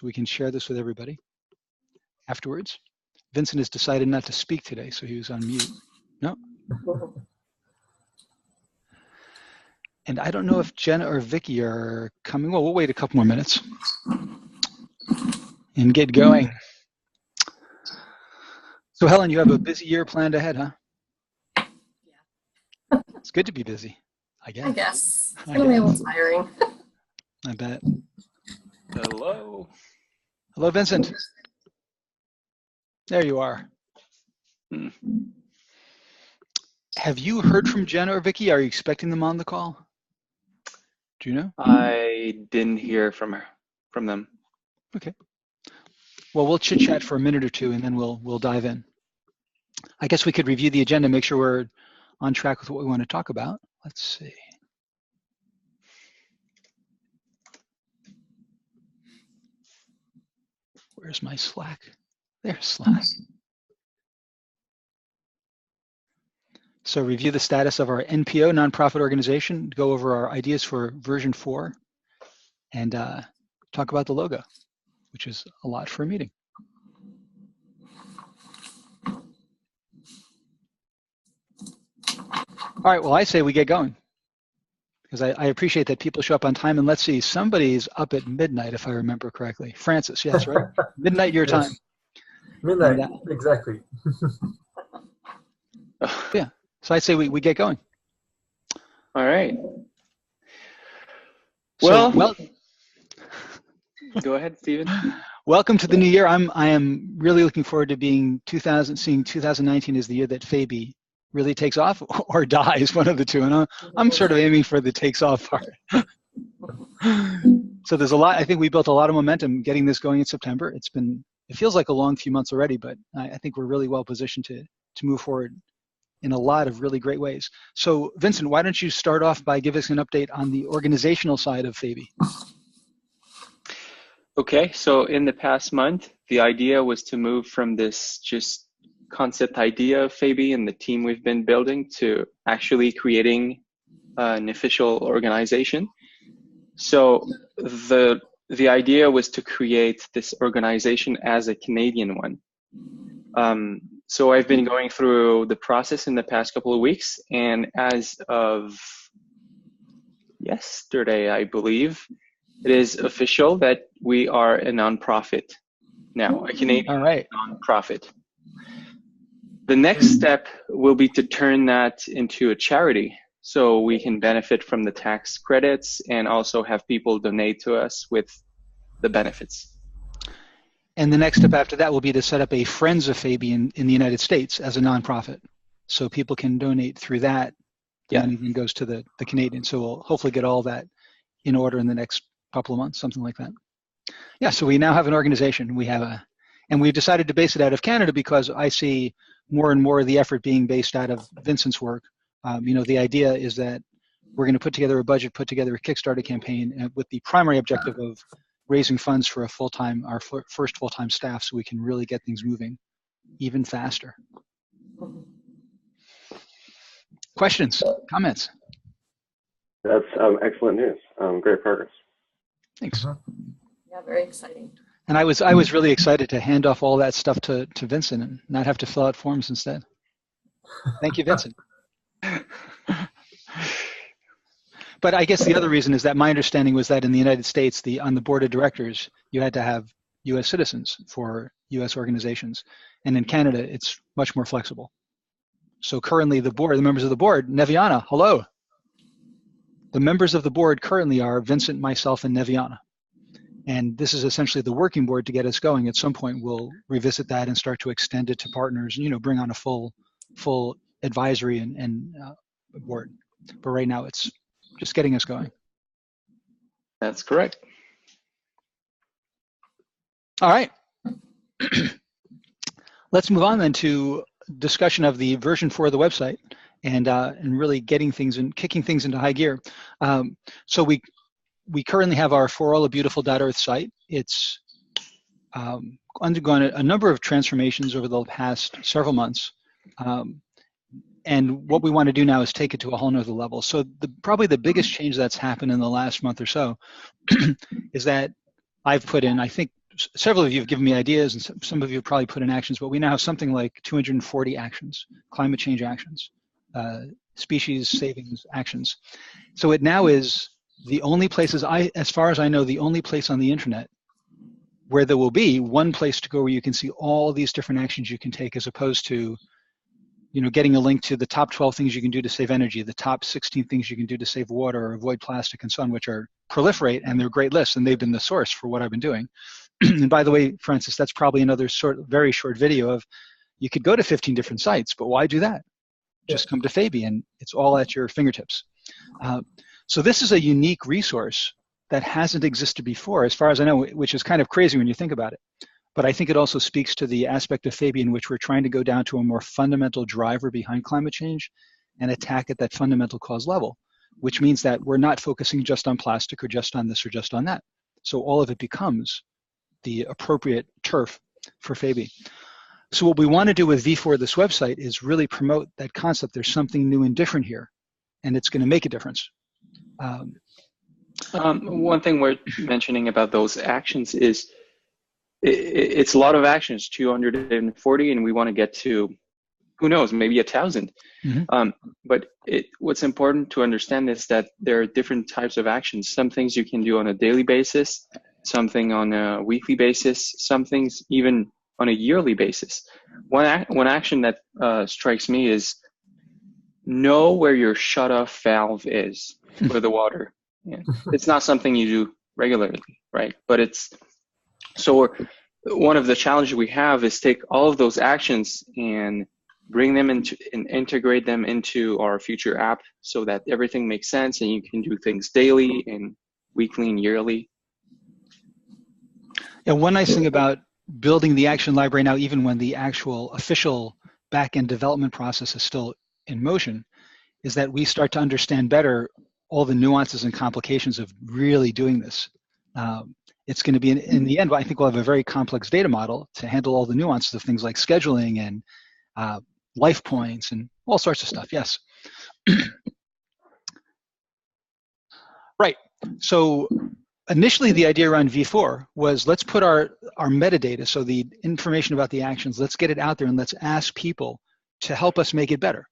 so we can share this with everybody afterwards. Vincent has decided not to speak today, so he was on mute. No. And I don't know if Jenna or Vicky are coming. Well, we'll wait a couple more minutes and get going. So Helen, you have a busy year planned ahead, huh? Yeah. It's good to be busy, I guess. I guess. It's going to be a little tiring. I bet. Hello. Hello, Vincent. There you are. Have you heard from Jenna or Vicky? Are you expecting them on the call? Do you know? I didn't hear from them. Okay. Well, we'll chit chat for a minute or two, and then we'll dive in. I guess we could review the agenda, make sure we're on track with what we want to talk about. Let's see. Where's my Slack? There's Slack. So review the status of our NPO, nonprofit organization, go over our ideas for version 4, and talk about the logo, which is a lot for a meeting. All right, well, I say we get going, because I appreciate that people show up on time. And let's see, somebody's up at midnight, if I remember correctly. Francis, yes, right? Midnight your time. Midnight, exactly. Yeah, so I'd say we get going. All right. So, well, go ahead, Stephen. Welcome to the new year. I am really looking forward to seeing 2019 as the year that fabe really takes off or dies, one of the two. And I'm sort of aiming for the takes off part. So there's a lot. I think we built a lot of momentum getting this going in September. It feels like a long few months already, but I think we're really well positioned to move forward in a lot of really great ways. So Vincent, why don't you start off by giving us an update on the organizational side of fabe? Okay, so in the past month, the idea was to move from this just concept idea of fabe and the team we've been building to actually creating an official organization. So the idea was to create this organization as a Canadian one. So I've been going through the process in the past couple of weeks, and as of yesterday, I believe, it is official that we are a nonprofit now, a Canadian nonprofit. The next step will be to turn that into a charity so we can benefit from the tax credits and also have people donate to us with the benefits. And the next step after that will be to set up a Friends of fabe in the United States as a nonprofit. So people can donate through that. The money then goes to the Canadian. So we'll hopefully get all that in order in the next couple of months, something like that. Yeah, so we now have an organization. And we've decided to base it out of Canada because I see more and more of the effort being based out of Vincent's work. The idea is that we're going to put together a budget, put together a Kickstarter campaign with the primary objective of raising funds for our first full-time staff so we can really get things moving even faster. Questions, comments? That's excellent news. Great progress. Thanks. Yeah, very exciting. And I was really excited to hand off all that stuff to Vincent and not have to fill out forms instead. Thank you, Vincent. But I guess the other reason is that my understanding was that in the United States, on the board of directors, you had to have U.S. citizens for U.S. organizations. And in Canada, it's much more flexible. So currently the members of the board, Neviana, hello. The members of the board currently are Vincent, myself, and Neviana. And this is essentially the working board to get us going. At some point, we'll revisit that and start to extend it to partners and, bring on a full advisory and board. But right now, it's just getting us going. That's correct. All right. Let's move on then to discussion of the version 4 of the website and really getting things and kicking things into high gear. So we currently have our forallthebeautiful.earth site. It's undergone a number of transformations over the past several months. And what we want to do now is take it to a whole nother level. So probably the biggest change that's happened in the last month or so is that I've put in, I think several of you have given me ideas, and some of you have probably put in actions, but we now have something like 240 actions, climate change actions, species savings actions. So it now is the only places, as far as I know, the only place on the internet where there will be one place to go where you can see all these different actions you can take, as opposed to, getting a link to the top 12 things you can do to save energy, the top 16 things you can do to save water or avoid plastic and so on, which are proliferate, and they're great lists, and they've been the source for what I've been doing. And by the way, Francis, that's probably another very short video of, you could go to 15 different sites, but why do that? Just come to fabe, and it's all at your fingertips. So this is a unique resource that hasn't existed before, as far as I know, which is kind of crazy when you think about it. But I think it also speaks to the aspect of fabe in which we're trying to go down to a more fundamental driver behind climate change and attack at that fundamental cause level, which means that we're not focusing just on plastic or just on this or just on that. So all of it becomes the appropriate turf for fabe. So what we want to do with V4, this website, is really promote that concept. There's something new and different here, and it's going to make a difference. One thing worth mentioning about those actions is it's a lot of actions, 240, and we want to get to, who knows, maybe 1,000. Mm-hmm. But what's important to understand is that there are different types of actions. Some things you can do on a daily basis, something on a weekly basis, some things even on a yearly basis. One action that strikes me is know where your shut-off valve is for the water. Yeah. It's not something you do regularly, right? But one of the challenges we have is take all of those actions and bring them into and integrate them into our future app so that everything makes sense and you can do things daily and weekly and yearly. Yeah, one nice thing about building the action library now, even when the actual official back-end development process is still in motion, is that we start to understand better all the nuances and complications of really doing this. It's going to be, in the end, I think we'll have a very complex data model to handle all the nuances of things like scheduling and life points and all sorts of stuff, yes. Right, so initially the idea around V4 was, let's put our metadata, so the information about the actions, let's get it out there and let's ask people to help us make it better.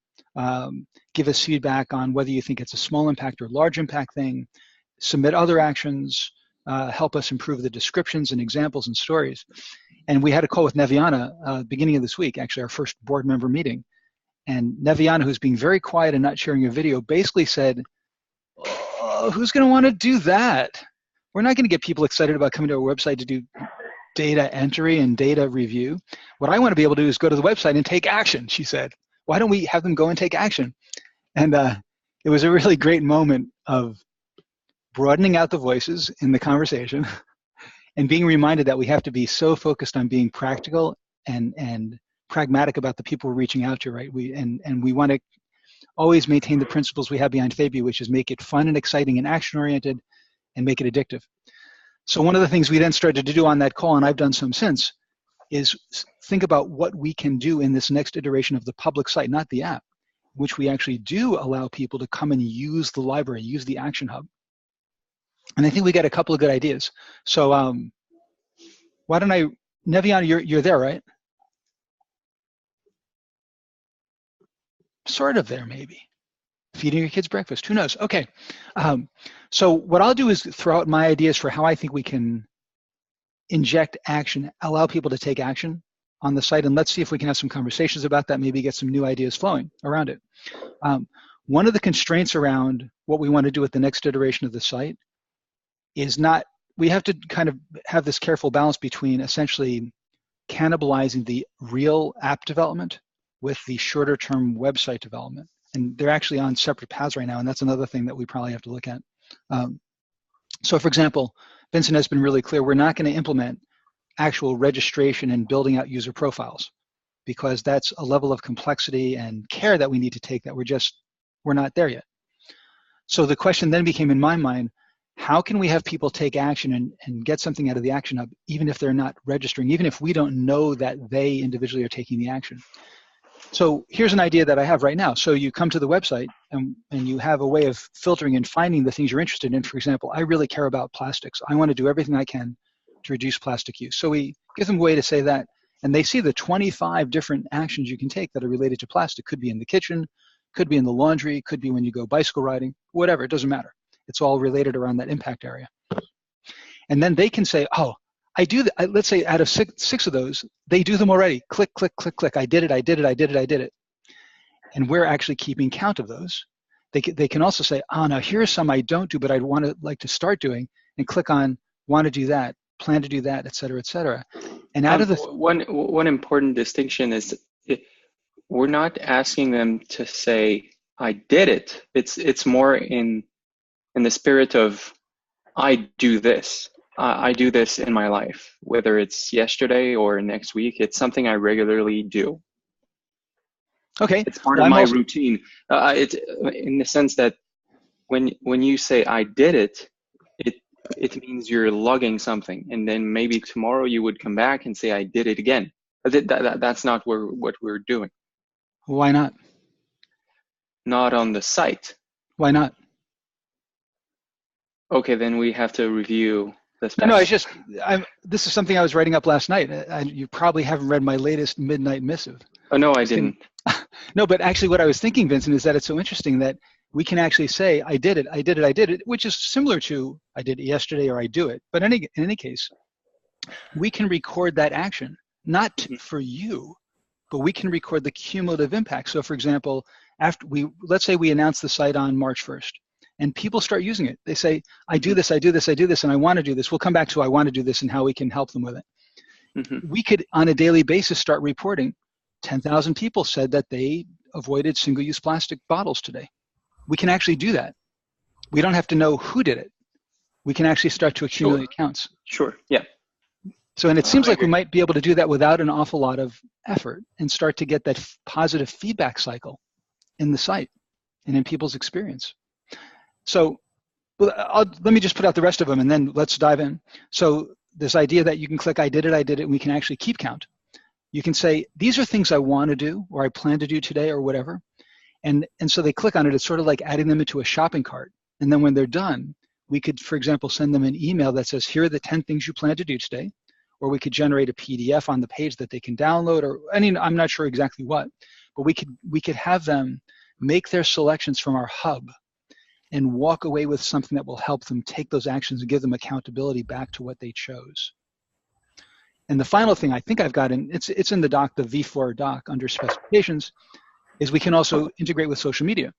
Give us feedback on whether you think it's a small impact or large impact thing, submit other actions, help us improve the descriptions and examples and stories. And we had a call with Neviana beginning of this week, actually our first board member meeting. And Neviana, who's being very quiet and not sharing a video, basically said, oh, who's going to want to do that? We're not going to get people excited about coming to our website to do data entry and data review. What I want to be able to do is go to the website and take action, she said. Why don't we have them go and take action? And it was a really great moment of broadening out the voices in the conversation and being reminded that we have to be so focused on being practical and pragmatic about the people we're reaching out to, right? And we want to always maintain the principles we have behind fabe, which is make it fun and exciting and action-oriented and make it addictive. So one of the things we then started to do on that call, and I've done some since, is think about what we can do in this next iteration of the public site, not the app, which we actually do allow people to come and use the library, use the Action Hub. And I think we got a couple of good ideas. So why don't I, Neviana, you're there, right? Sort of there, maybe. Feeding your kids breakfast, who knows? Okay, so what I'll do is throw out my ideas for how I think we can inject action, allow people to take action on the site, and let's see if we can have some conversations about that, maybe get some new ideas flowing around it. One of the constraints around what we want to do with the next iteration of the site is we have to kind of have this careful balance between essentially cannibalizing the real app development with the shorter term website development. And they're actually on separate paths right now, and that's another thing that we probably have to look at. So for example, Vincent has been really clear, we're not going to implement actual registration and building out user profiles because that's a level of complexity and care that we need to take that we're not there yet. So the question then became in my mind, how can we have people take action and get something out of the Action Hub, even if they're not registering, even if we don't know that they individually are taking the action? So here's an idea that I have right now. So you come to the website and you have a way of filtering and finding the things you're interested in. For example, I really care about plastics. I want to do everything I can to reduce plastic use. So we give them a way to say that, and they see the 25 different actions you can take that are related to plastic. Could be in the kitchen, could be in the laundry, could be when you go bicycle riding, whatever, it doesn't matter. It's all related around that impact area. And then they can say, oh, I do that. Let's say out of six of those, they do them already. Click, click, click, click. I did it, I did it, I did it, I did it. And we're actually keeping count of those. They can also say, oh, now here's some I don't do, but I'd like to start doing, and click on want to do that, plan to do that, et cetera, et cetera. And out of the one important distinction is we're not asking them to say I did it. It's more in the spirit of I do this. I do this in my life, whether it's yesterday or next week. It's something I regularly do. Okay. It's part of my routine. It's in the sense that when you say I did it, it means you're logging something, and then maybe tomorrow you would come back and say I did it again. That's not what we're doing. Why not? Not on the site. Why not? Okay, then we have to review this. No, it's just this is something I was writing up last night. You probably haven't read my latest midnight missive. Oh no, I didn't. No, but actually what I was thinking, Vincent, is that it's so interesting that we can actually say, I did it, I did it, I did it, which is similar to I did it yesterday or I do it. But in any case, we can record that action, not for you, but we can record the cumulative impact. So for example, let's say we announce the site on March 1st, and people start using it. They say, I do this, I do this, I do this, and I want to do this. We'll come back to I want to do this and how we can help them with it. We could, on a daily basis, start reporting 10,000 people said that they avoided single-use plastic bottles today. We can actually do that. We don't have to know who did it. We can actually start to accumulate counts. Sure, yeah. So, and it seems like we might be able to do that without an awful lot of effort and start to get that positive feedback cycle in the site and in people's experience. So let me just put out the rest of them and then let's dive in. So this idea that you can click I did it, and we can actually keep count. You can say, these are things I want to do or I plan to do today or whatever. And so they click on it. It's sort of like adding them into a shopping cart. And then when they're done, we could, for example, send them an email that says, here are the 10 things you plan to do today. Or we could generate a PDF on the page that they can download, or I'm not sure exactly what, but we could have them make their selections from our hub and walk away with something that will help them take those actions and give them accountability back to what they chose. And the final thing I think I've got it's in the doc, the V4 doc under specifications, is we can also integrate with social media.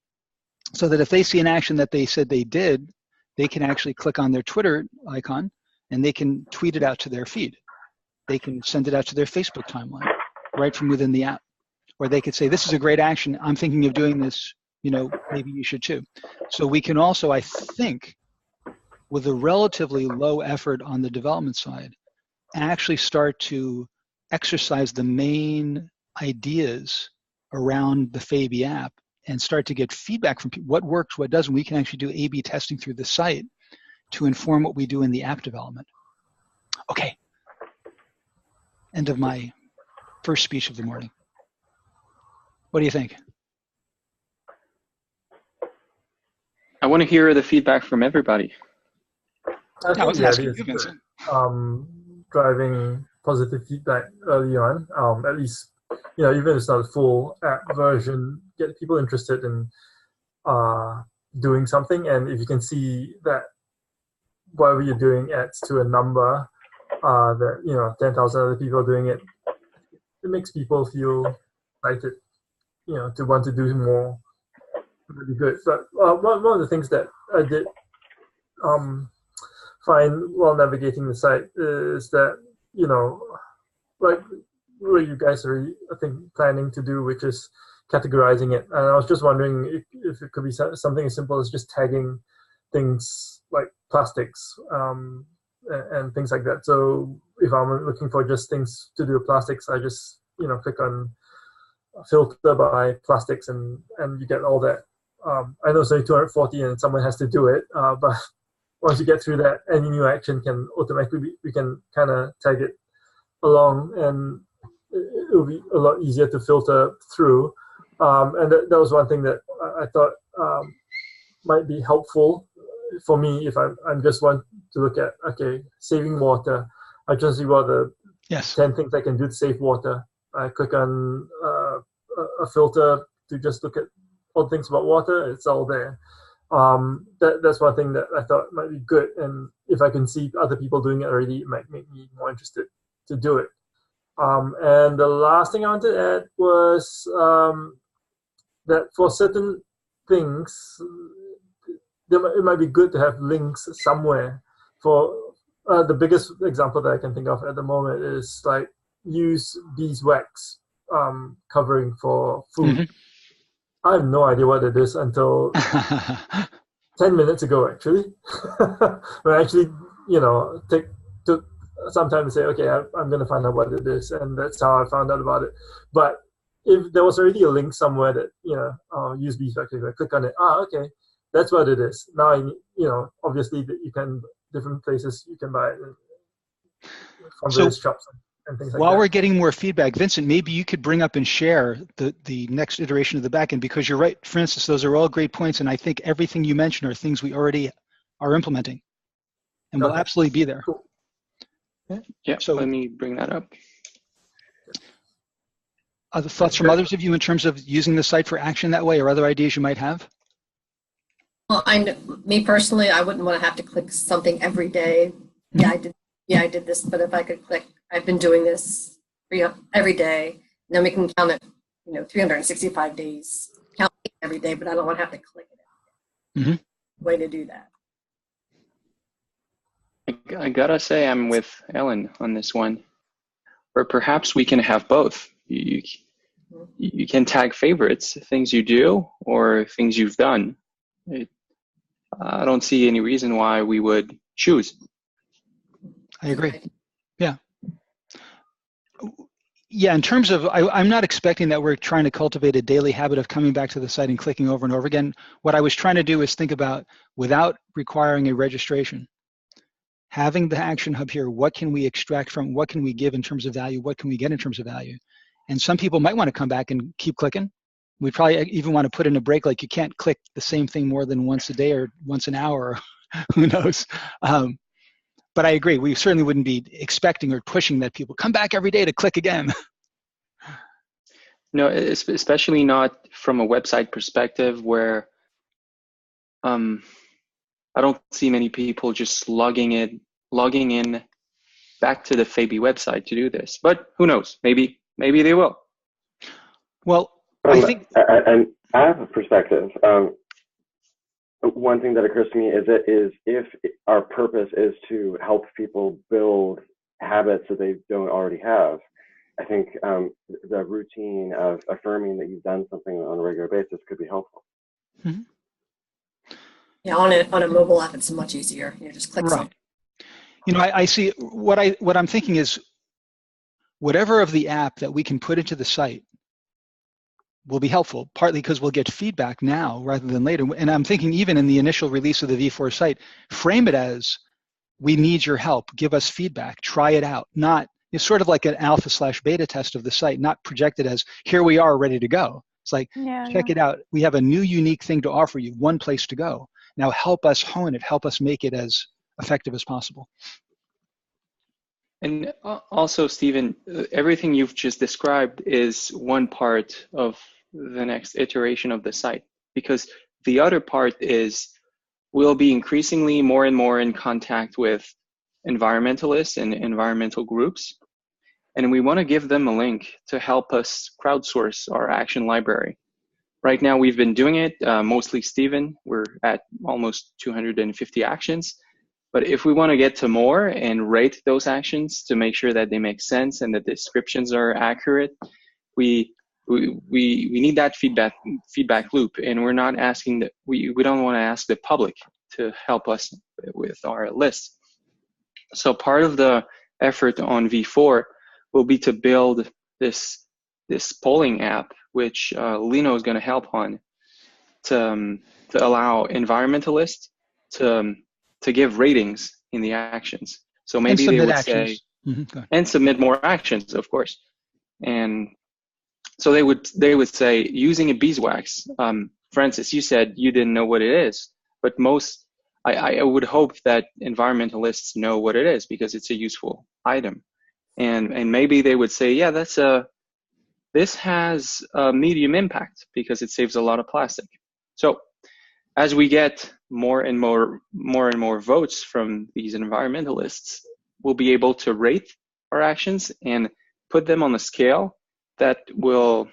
So that if they see an action that they said they did, they can actually click on their Twitter icon and they can tweet it out to their feed. They can send it out to their Facebook timeline right from within the app. Or they could say, this is a great action. I'm thinking of doing this. Maybe you should too. So we can also, I think, with a relatively low effort on the development side, actually start to exercise the main ideas around the fabe app and start to get feedback from people, what works, what doesn't. We can actually do A/B testing through the site to inform what we do in the app development. Okay. End of my first speech of the morning. What do you think? I want to hear the feedback from everybody. I was asking you, Vincent. Driving positive feedback early on, at least, even if it's not a full app version, get people interested in doing something. And if you can see that whatever you're doing adds to a number, that 10,000 other people are doing it, it makes people feel excited, to want to do more. Really good. But one of the things that I did find while navigating the site is that, like what you guys are, I think, planning to do, which is categorizing it. And I was just wondering if it could be something as simple as just tagging things like plastics and things like that. So if I'm looking for just things to do with plastics, I just, click on filter by plastics and you get all that. I know it's only 240 and someone has to do it, but once you get through that, any new action can automatically, we can kind of tag it along and it will be a lot easier to filter through. And that was one thing that I thought might be helpful for me if I'm just want to look at, okay, saving water. I just see what the Yes. 10 things I can do to save water. I click on a filter to just look at all things about water. It's all there. That's one thing that I thought might be good. And if I can see other people doing it already, it might make me more interested to do it. And the last thing I wanted to add was that for certain things, it might be good to have links somewhere. For the biggest example that I can think of at the moment is like use beeswax covering for food. Mm-hmm. I have no idea what it is until 10 minutes ago, actually. When I actually, took some time to say, okay, I'm going to find out what it is. And that's how I found out about it. But if there was already a link somewhere that, use beeswax, if I click on it, okay, that's what it is. Now, obviously you can, different places you can buy it from various shops and things like that. While we're getting more feedback, Vincent, maybe you could bring up and share the next iteration of the backend, because you're right, Francis, those are all great points, and I think everything you mentioned are things we already are implementing, and we'll absolutely be there. Cool. Yeah, so let me bring that up. Other thoughts from others of you in terms of using the site for action that way, or other ideas you might have? Well, me personally, I wouldn't want to have to click something every day. I did this, but if I could click, I've been doing this every day. Then we can count it, 365 days, count it every day, but I don't want to have to click it. Mm-hmm. Way to do that. I gotta say, I'm with Ellen on this one. Or perhaps we can have both. You can tag favorites, things you do or things you've done. I don't see any reason why we would choose. I agree. Yeah. Yeah, in terms of, I'm not expecting that we're trying to cultivate a daily habit of coming back to the site and clicking over and over again. What I was trying to do is think about, without requiring a registration, having the Action Hub here, what can we extract from, what can we give in terms of value, what can we get in terms of value? And some people might want to come back and keep clicking. We probably even want to put in a break, like you can't click the same thing more than once a day or once an hour, or who knows. But I agree, we certainly wouldn't be expecting or pushing that people come back every day to click again. No, especially not from a website perspective where I don't see many people just logging in back to the fabe website to do this. But who knows? Maybe they will. Well, I think I have a perspective. One thing that occurs to me is if our purpose is to help people build habits that they don't already have, I think the routine of affirming that you've done something on a regular basis could be helpful. Mm-hmm. Yeah, on a mobile app, it's much easier. You just click something. I see what I'm thinking is, whatever of the app that we can put into the site will be helpful, partly because we'll get feedback now rather than later. And I'm thinking even in the initial release of the V4 site, frame it as, we need your help, give us feedback, try it out. Not, it's sort of like an alpha/beta test of the site, not projected as, here we are ready to go. It's like, check it out. We have a new unique thing to offer you, one place to go. Now help us hone it, help us make it as effective as possible. And also, Stephen, everything you've just described is one part of the next iteration of the site, because the other part is we'll be increasingly more and more in contact with environmentalists and environmental groups, and we want to give them a link to help us crowdsource our action library. Right now, we've been doing it, mostly Stephen. We're at almost 250 actions. But if we want to get to more and rate those actions to make sure that they make sense and the descriptions are accurate, we need that feedback loop. And we're not asking that we don't want to ask the public to help us with our list. So part of the effort on V4 will be to build this polling app, which Lino is going to help on, to allow environmentalists to give ratings in the actions. So maybe they would say, and submit more actions, of course. And so they would say, using a beeswax. Francis, you said you didn't know what it is, but most I would hope that environmentalists know what it is because it's a useful item. And maybe they would say, yeah, this has a medium impact because it saves a lot of plastic. So as we get more and more votes from these environmentalists, we'll be able to rate our actions and put them on a scale that will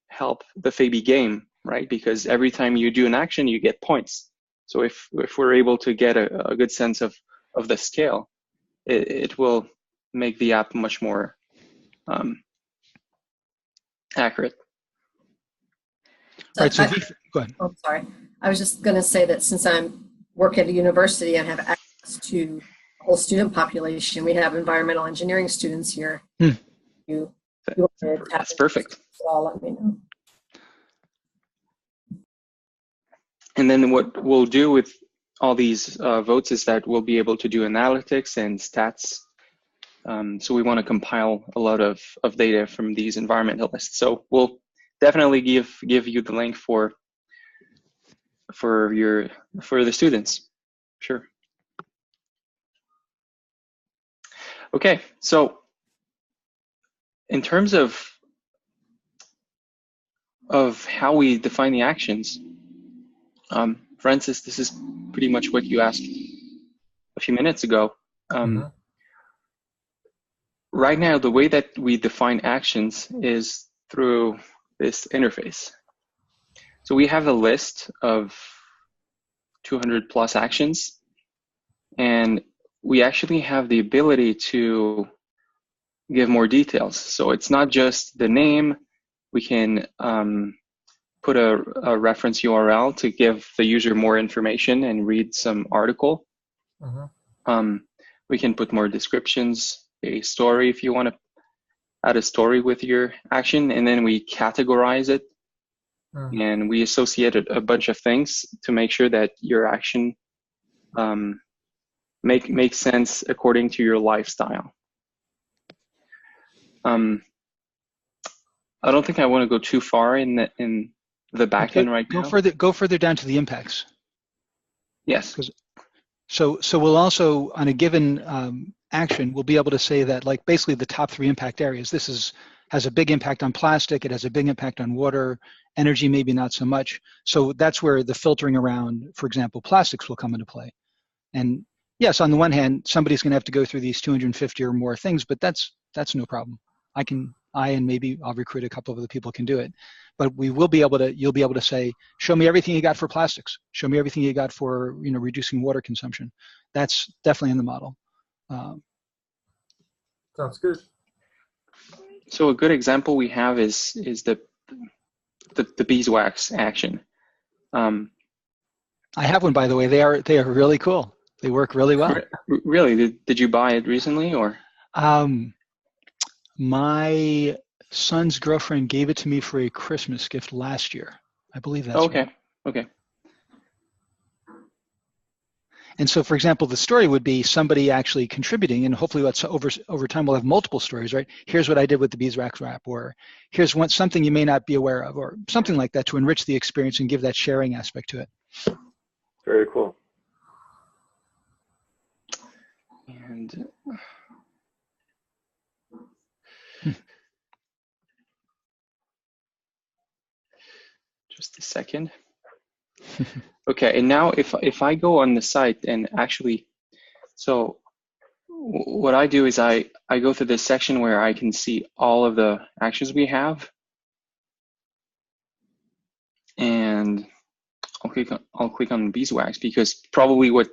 help the fabe game, right? Because every time you do an action, you get points. So if we're able to get a good sense of the scale, it will make the app much more accurate. Right. So go ahead. Oh, sorry. I was just going to say that since I work at a university and have access to a whole student population, we have environmental engineering students here. That's perfect. So let me know. And then what we'll do with all these votes is that we'll be able to do analytics and stats. So we want to compile a lot of data from these environmentalists. So we'll definitely give you the link for the students. Sure. Okay, so in terms of how we define the actions, Francis, this is pretty much what you asked a few minutes ago. Right now, the way that we define actions is through this interface. So we have a list of 200 plus actions, and we actually have the ability to give more details. So it's not just the name. We can put a reference URL to give the user more information and read some article. We can put more descriptions, a story if you want to add a story with your action, and then we categorize it. And we associated a bunch of things to make sure that your action makes sense according to your lifestyle. I don't think I want to go too far in the back end right now. Go further down to the impacts. Yes. So we'll also, on a given action, we'll be able to say that, like, basically the top 3 impact areas. This has a big impact on plastic. It has a big impact on water. Energy, maybe not so much. So that's where the filtering around, for example, plastics will come into play. And yes, on the one hand, somebody's going to have to go through these 250 or more things, but that's no problem. I and maybe I'll recruit a couple of other people can do it. But you'll be able to say, show me everything you got for plastics. Show me everything you got for reducing water consumption. That's definitely in the model. Sounds good. So a good example we have is the beeswax action. I have one, by the way. They are really cool. They work really well. Really? Did you buy it recently, or? My son's girlfriend gave it to me for a Christmas gift last year. I believe that's okay. Right. Okay. And so, for example, the story would be somebody actually contributing, and hopefully over time we'll have multiple stories, right? Here's what I did with the beeswax wrap, or here's something you may not be aware of, or something like that to enrich the experience and give that sharing aspect to it. Very cool. And just a second. Okay, and now if I go on the site and actually, so what I do is I go through this section where I can see all of the actions we have, and I'll click on beeswax, because probably what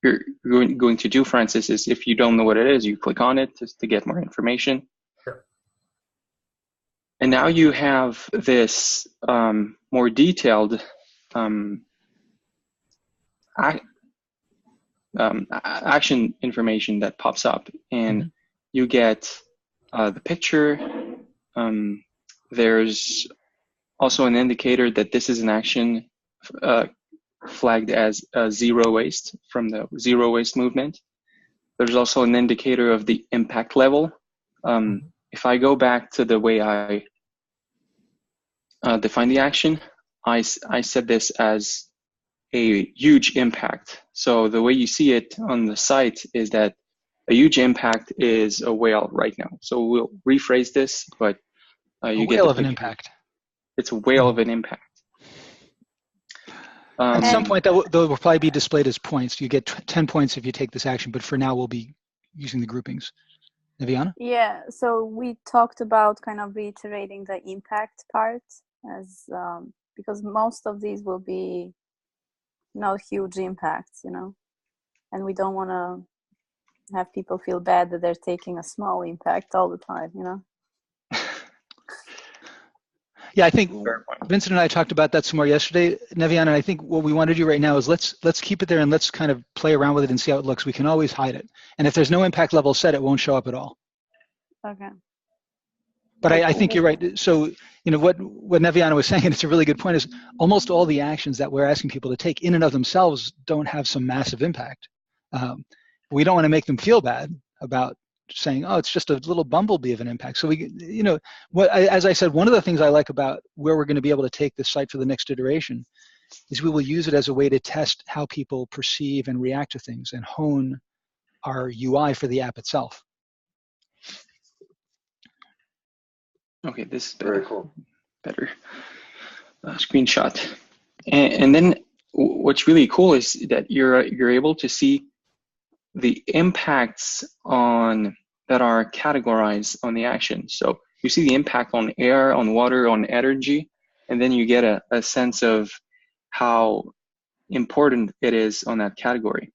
you're going to do, Francis, is if you don't know what it is, you click on it just to get more information. Sure. And now you have this more detailed action information that pops up, and you get the picture. There's also an indicator that this is an action flagged as zero waste from the zero waste movement. There's also an indicator of the impact level. If I go back to the way I define the action, I set this as a huge impact. So the way you see it on the site is that a huge impact is a whale right now. So we'll rephrase this, but you get whale the of an picture. impact. It's a whale of an impact. At some point, they'll probably be displayed as points. You get 10 points if you take this action, but for now, we'll be using the groupings. Naviana? Yeah, so we talked about kind of reiterating the impact part as because most of these will be no huge impacts, and we don't want to have people feel bad that they're taking a small impact all the time, Yeah, I think Vincent and I talked about that some more yesterday, Neviana, and I think what we want to do right now is let's keep it there and let's kind of play around with it and see how it looks. We can always hide it. And if there's no impact level set, it won't show up at all. Okay. But I think you're right. So, what Neviana was saying, and it's a really good point, is almost all the actions that we're asking people to take in and of themselves don't have some massive impact. We don't want to make them feel bad about saying, oh, it's just a little bumblebee of an impact. So as I said, one of the things I like about where we're going to be able to take this site for the next iteration is we will use it as a way to test how people perceive and react to things and hone our UI for the app itself. Okay, this is Very cool. Better screenshot. And then what's really cool is that you're able to see the impacts that are categorized on the action. So you see the impact on air, on water, on energy, and then you get a sense of how important it is on that category.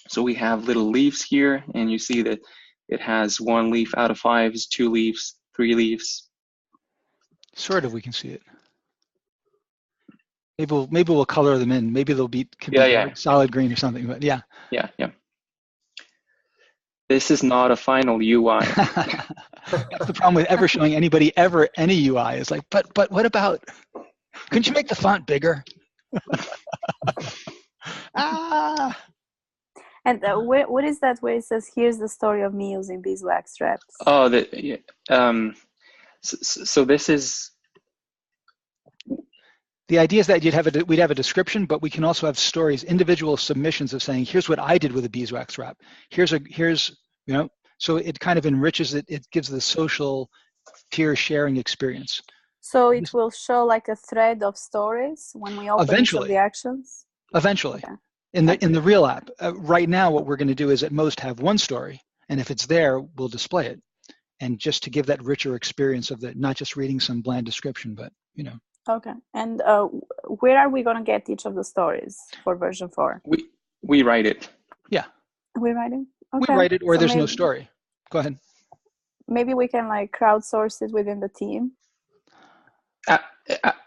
So we have little leaves here, and you see that it has 1 leaf out of 5, 2 leaves, 3 leaves. Sort of, we can see it. Maybe we'll color them in. Maybe they'll be solid green or something. But yeah. Yeah. This is not a final UI. That's the problem with ever showing anybody ever any UI. Is like, but what about? Couldn't you make the font bigger? And what is that where it says, "Here's the story of me using beeswax wraps"? Oh, so this is. The idea is that we'd have a description, but we can also have stories, individual submissions of saying, here's what I did with a beeswax wrap. So it kind of enriches it. It gives the social peer sharing experience. So it will show like a thread of stories when we open each of the actions? Eventually. Okay. In the real app. Right now, what we're going to do is at most have one story. And if it's there, we'll display it. And just to give that richer experience of not just reading some bland description, but, Okay. And where are we going to get each of the stories for version 4? We write it. Yeah. We write it? Okay. We write it, or so there's no story. Go ahead. Maybe we can crowdsource it within the team.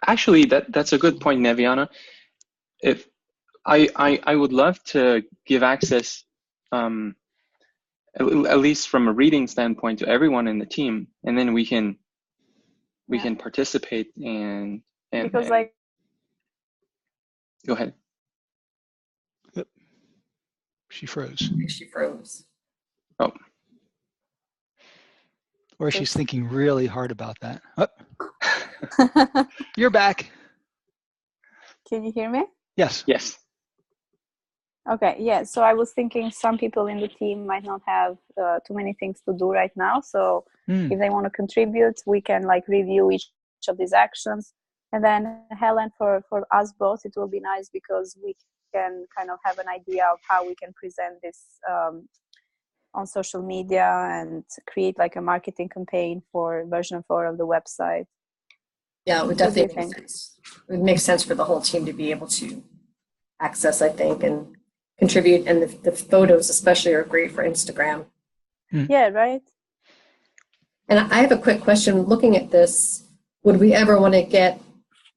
Actually, that's a good point, Neviana. If I would love to give access, at least from a reading standpoint, to everyone in the team, and then we can participate and because go ahead. Yep. She froze. Oh. Or she's thinking really hard about that. Oh. You're back. Can you hear me? Yes. Okay, yeah. So I was thinking some people in the team might not have too many things to do right now. So if they want to contribute, we can review each of these actions. And then Helen, for us both, it will be nice because we can kind of have an idea of how we can present this on social media and create a marketing campaign for version 4 of the website. Yeah, it would definitely make sense. It would make sense for the whole team to be able to access, I think, and contribute. And the photos especially are great for Instagram. Yeah, right. And I have a quick question. Looking at this, would we ever want to get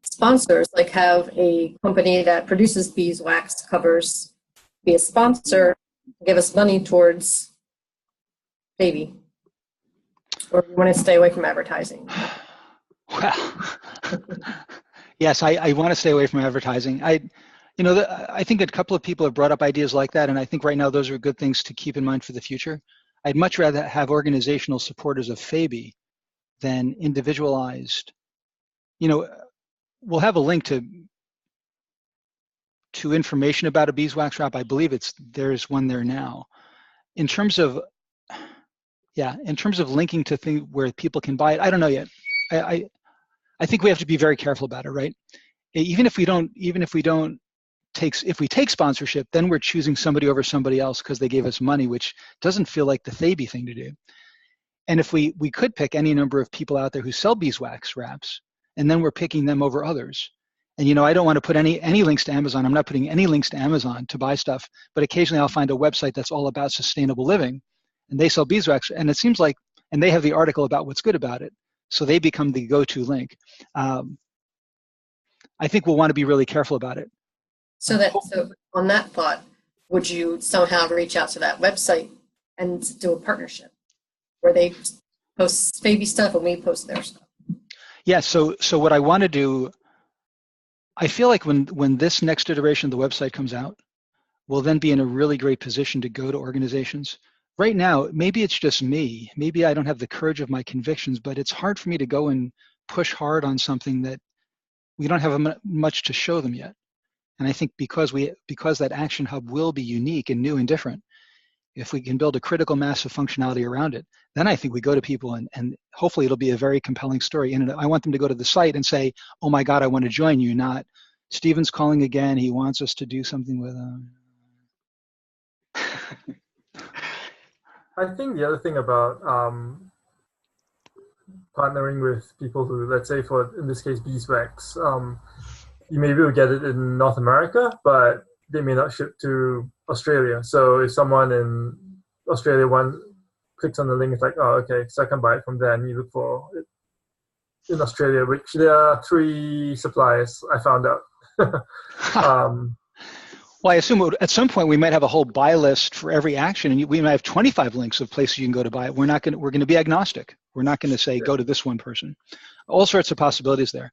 sponsors, have a company that produces beeswax covers be a sponsor, give us money towards Baby? Or do you want to stay away from advertising? Well, yes, I want to stay away from advertising. I think a couple of people have brought up ideas like that, and I think right now those are good things to keep in mind for the future. I'd much rather have organizational supporters of fabe than individualized. We'll have a link to to information about a beeswax wrap, I believe there's one there now. In terms of linking to things where people can buy it, I don't know yet. I think we have to be very careful about it, right? If we take sponsorship, then we're choosing somebody over somebody else because they gave us money, which doesn't feel like the fabe thing to do. And if we could pick any number of people out there who sell beeswax wraps, and then we're picking them over others. And I don't want to put any links to Amazon. I'm not putting any links to Amazon to buy stuff, but occasionally I'll find a website that's all about sustainable living, and they sell beeswax, and it seems like, and they have the article about what's good about it, so they become the go-to link. I think we'll want to be really careful about it. So on that thought, would you somehow reach out to that website and do a partnership where they post fabe stuff and we post their stuff? Yeah. So what I want to do, I feel like when this next iteration of the website comes out, we'll then be in a really great position to go to organizations. Right now, maybe it's just me. Maybe I don't have the courage of my convictions, but it's hard for me to go and push hard on something that we don't have much to show them yet. And I think because that Action Hub will be unique and new and different, if we can build a critical mass of functionality around it, then I think we go to people and hopefully it'll be a very compelling story. And I want them to go to the site and say, oh my God, I want to join you, not Steven's calling again. He wants us to do something with him. I think the other thing about partnering with people who, let's say in this case, beeswax, you may be able to get it in North America, but they may not ship to Australia. So if someone in Australia clicks on the link, it's like, oh, okay, so I can buy it from there, and you look for it in Australia, which there are 3 suppliers, I found out. Well, I assume at some point we might have a whole buy list for every action, and we might have 25 links of places you can go to buy it. We're going to be agnostic. We're not going to say go to this one person. All sorts of possibilities there.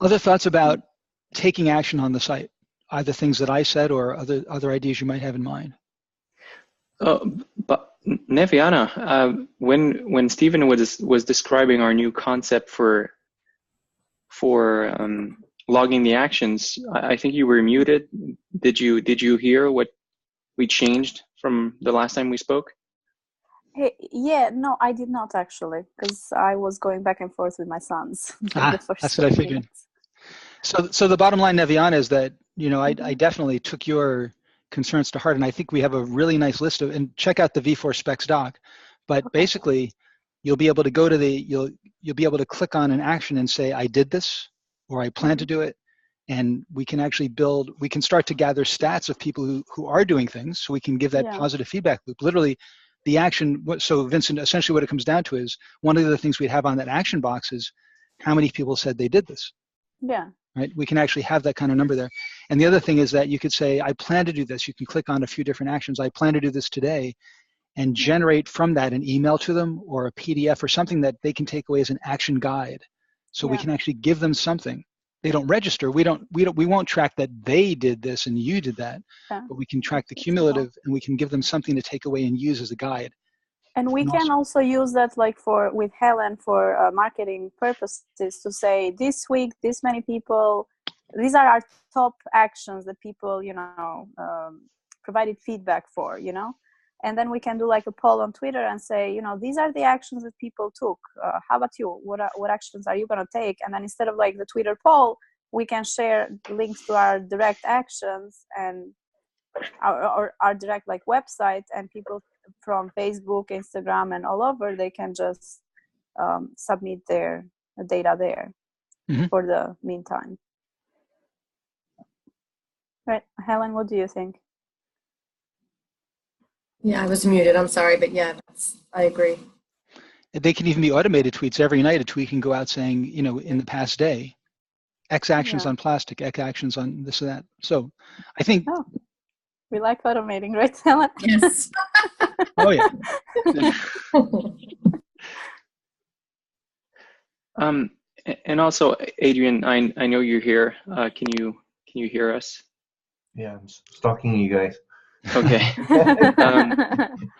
Other thoughts about taking action on the site, either things that I said or other ideas you might have in mind? But Neviana, when Stephen was describing our new concept for logging the actions, I think you were muted. Did you hear what we changed from the last time we spoke? Hey, yeah, no, I did not actually, because I was going back and forth with my sons. That's what I figured. So the bottom line, Neviana, is that I definitely took your concerns to heart, and I think we have a really nice list and check out the V4 Specs doc. But basically, you'll be able to go to you'll be able to click on an action and say, I did this, or I plan to do it, and we can actually we can start to gather stats of people who are doing things, so we can give that positive feedback loop. Literally, the action. So Vincent, essentially what it comes down to is one of the things we'd have on that action box is how many people said they did this. Yeah. Right? We can actually have that kind of number there. And the other thing is that you could say, I plan to do this. You can click on a few different actions. I plan to do this today, and generate from that an email to them or a PDF or something that they can take away as an action guide. So we can actually give them something. They don't register. We won't track that they did this and you did that, but we can track the cumulative, and we can give them something to take away and use as a guide. And we can also use that with Helen for marketing purposes to say this week, this many people, these are our top actions that people, provided feedback for, and then we can do like a poll on Twitter and say, these are the actions that people took. How about you? What actions are you going to take? And then instead of like the Twitter poll, we can share links to our direct actions and our direct website, and people from Facebook, Instagram, and all over, they can just submit their data there for the meantime. Right, Helen, what do you think? Yeah, I was muted. I'm sorry, but yeah, I agree. They can even be automated tweets. Every night a tweet can go out saying, in the past day, X actions on plastic, X actions on this or that. So I think... Oh, we like automating, right, Helen? Yes. Oh, yeah. And also, Adrian, I know you're here. Can you hear us? Yeah, I'm stalking you guys. Okay.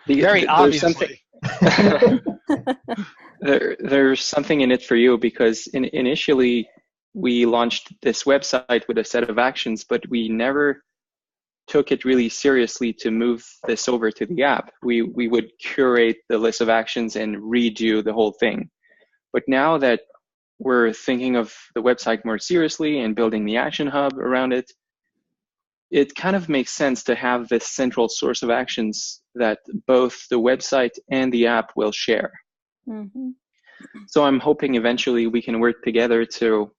Very obviously. There's something in it for you, because initially we launched this website with a set of actions, but we never took it really seriously to move this over to the app. We would curate the list of actions and redo the whole thing. But now that we're thinking of the website more seriously and building the action hub around it, it kind of makes sense to have this central source of actions that both the website and the app will share. Mm-hmm. So I'm hoping eventually we can work together to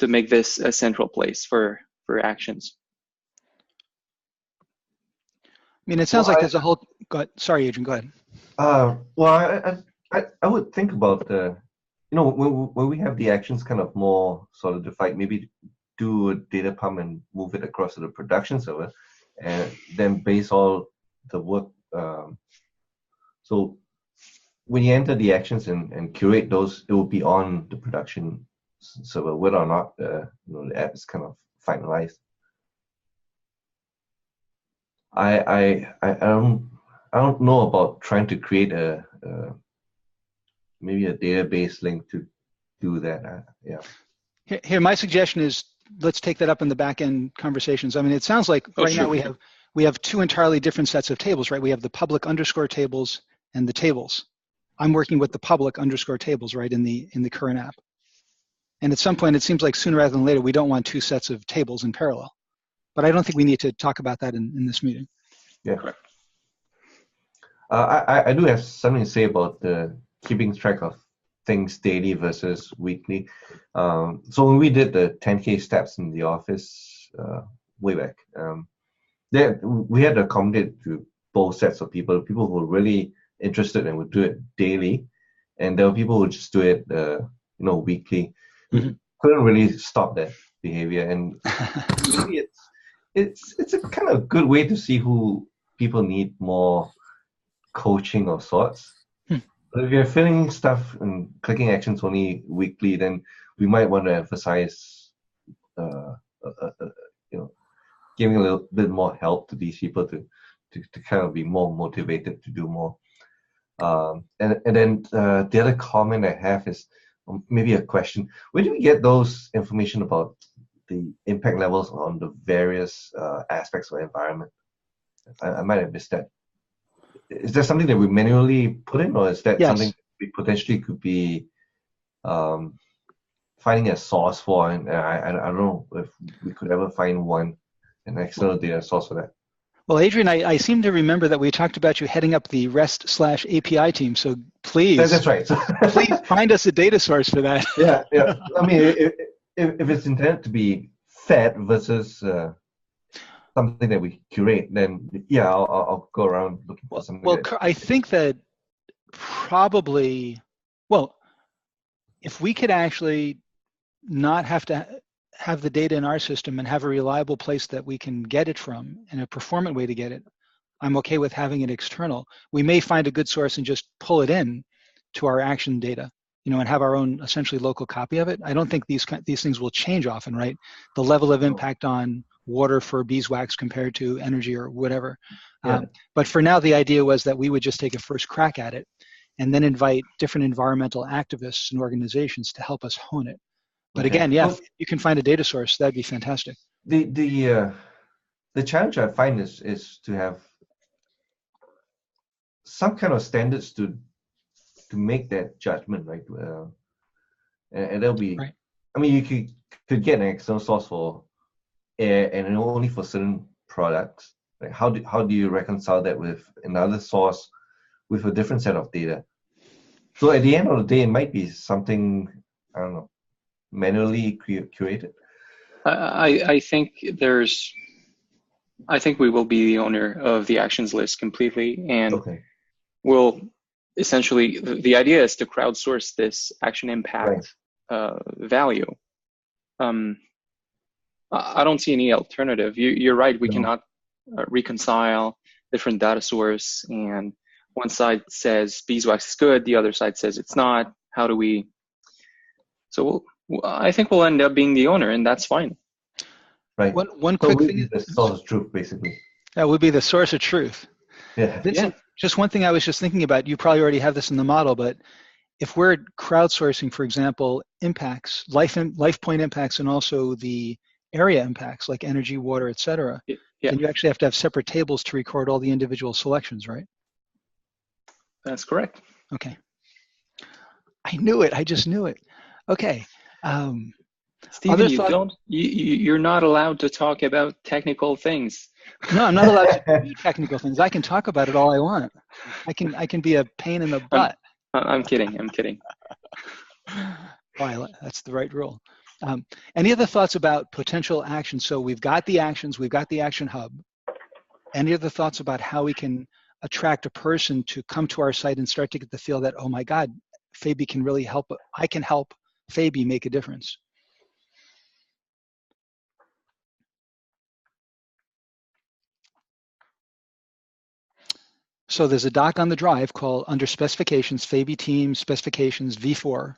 make this a central place for actions. I mean, it sounds like there's a whole. Go ahead. Sorry, Adrian. Go ahead. Well, I would think about the, when we have the actions kind of more solidified, maybe do a data pump and move it across to the production server, and then base all the work. So when you enter the actions and curate those, it will be on the production server, whether or not the app is kind of finalized. I don't know about trying to create maybe a database link to do that. Yeah. Here, my suggestion is let's take that up in the back end conversations. I mean, it sounds like now we have two entirely different sets of tables, right? We have the public underscore tables and the tables. I'm working with the public underscore tables, right, in the current app. And at some point, it seems like sooner rather than later, we don't want two sets of tables in parallel. But I don't think we need to talk about that in this meeting. Yeah. I do have something to say about keeping track of things daily versus weekly. So when we did the 10K steps in the office way back, we had to accommodate to both sets of people who were really interested and would do it daily, and there were people who would just do it weekly. Mm-hmm. Couldn't really stop that behavior, and maybe it's a kind of good way to see who people need more coaching of sorts. But if you're filling stuff and clicking actions only weekly, then we might want to emphasize, giving a little bit more help to these people to kind of be more motivated to do more. And then the other comment I have is maybe a question. Where do we get those information about the impact levels on the various aspects of the environment? I might have missed that. Is there something that we manually put in, or is that something we potentially could be finding a source for? And I don't know if we could ever find an external data source for that. Well, Adrian, I seem to remember that we talked about you heading up the REST/API team. So please, that's right. Please find us a data source for that. Yeah. I mean, if it's intended to be fed versus something that we curate, then I'll go around looking for something. Well, I think that probably, if we could actually not have to have the data in our system and have a reliable place that we can get it from and a performant way to get it, I'm okay with having it external. We may find a good source and just pull it in to our action data, and have our own essentially local copy of it. I don't think these things will change often, right? The level of impact on water for beeswax compared to energy or whatever. Yeah. But for now, the idea was that we would just take a first crack at it and then invite different environmental activists and organizations to help us hone it. But again, if you can find a data source, that'd be fantastic. The challenge I find is to have some kind of standards to make that judgment, right? And that'll be right. I mean, you could get an external source for air and only for certain products. Like how do you reconcile that with another source with a different set of data? So at the end of the day, it might be something, I don't know, manually curated. I think we will be the owner of the actions list completely, and we'll essentially, the idea is to crowdsource this action impact value. I don't see any alternative. You're right. We cannot reconcile different data source, and one side says beeswax is good, the other side says it's not. How do we? So I think we'll end up being the owner, and that's fine. Right. One quick thing. The source of truth, basically. That would be the source of truth. Yeah. Vincent, Just one thing I was just thinking about, you probably already have this in the model, but if we're crowdsourcing, for example, impacts, life point impacts, and also the area impacts like energy, water, et cetera, then you actually have to have separate tables to record all the individual selections, right? That's correct. Okay. I knew it. I just knew it. Okay. Stephen, you're not allowed to talk about technical things. No, I'm not allowed to do technical things. I can talk about it all I want. I can be a pain in the butt. I'm kidding. I'm kidding. That's the right rule. Any other thoughts about potential actions? So we've got the actions, we've got the action hub. Any other thoughts about how we can attract a person to come to our site and start to get the feel that, oh my God, fabe can really help. I can help fabe make a difference. So there's a doc on the drive called under specifications, fabe team specifications V4.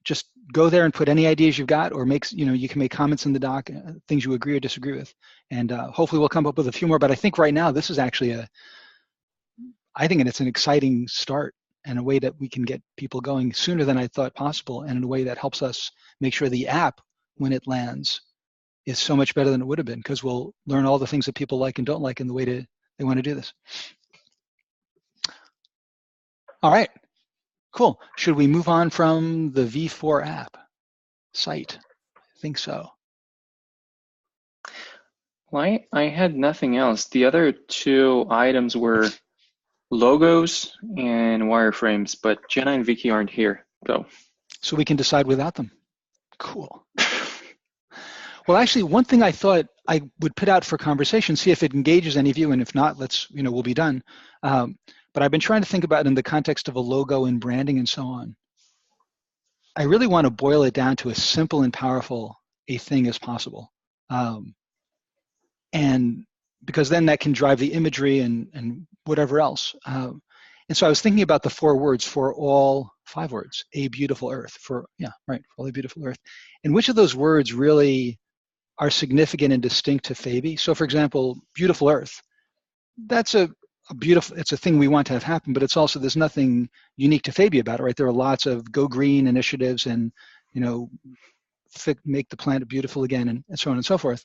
Just go there and put any ideas you've got, or you can make comments in the doc, things you agree or disagree with, and hopefully we'll come up with a few more. But I think right now this is actually I think it's an exciting start and a way that we can get people going sooner than I thought possible, and in a way that helps us make sure the app, when it lands, is so much better than it would have been, because we'll learn all the things that people like and don't like in the way they want to do this. All right, cool. Should we move on from the V4 app site? I think so. Well, I had nothing else. The other two items were logos and wireframes, but Jenna and Vicky aren't here, so we can decide without them. Cool. Well, actually, one thing I thought I would put out for conversation, see if it engages any of you, and if not, we'll be done. But I've been trying to think about it in the context of a logo and branding and so on. I really want to boil it down to as simple and powerful a thing as possible. And because then that can drive the imagery and whatever else. And so I was thinking about the 4 words for all 5 words, a beautiful earth, for all a beautiful earth. And which of those words really are significant and distinct to fabe? So for example, beautiful earth, that's it's a thing we want to have happen, but it's also, there's nothing unique to fabe about it, right? There are lots of go green initiatives and, make the planet beautiful again and so on and so forth.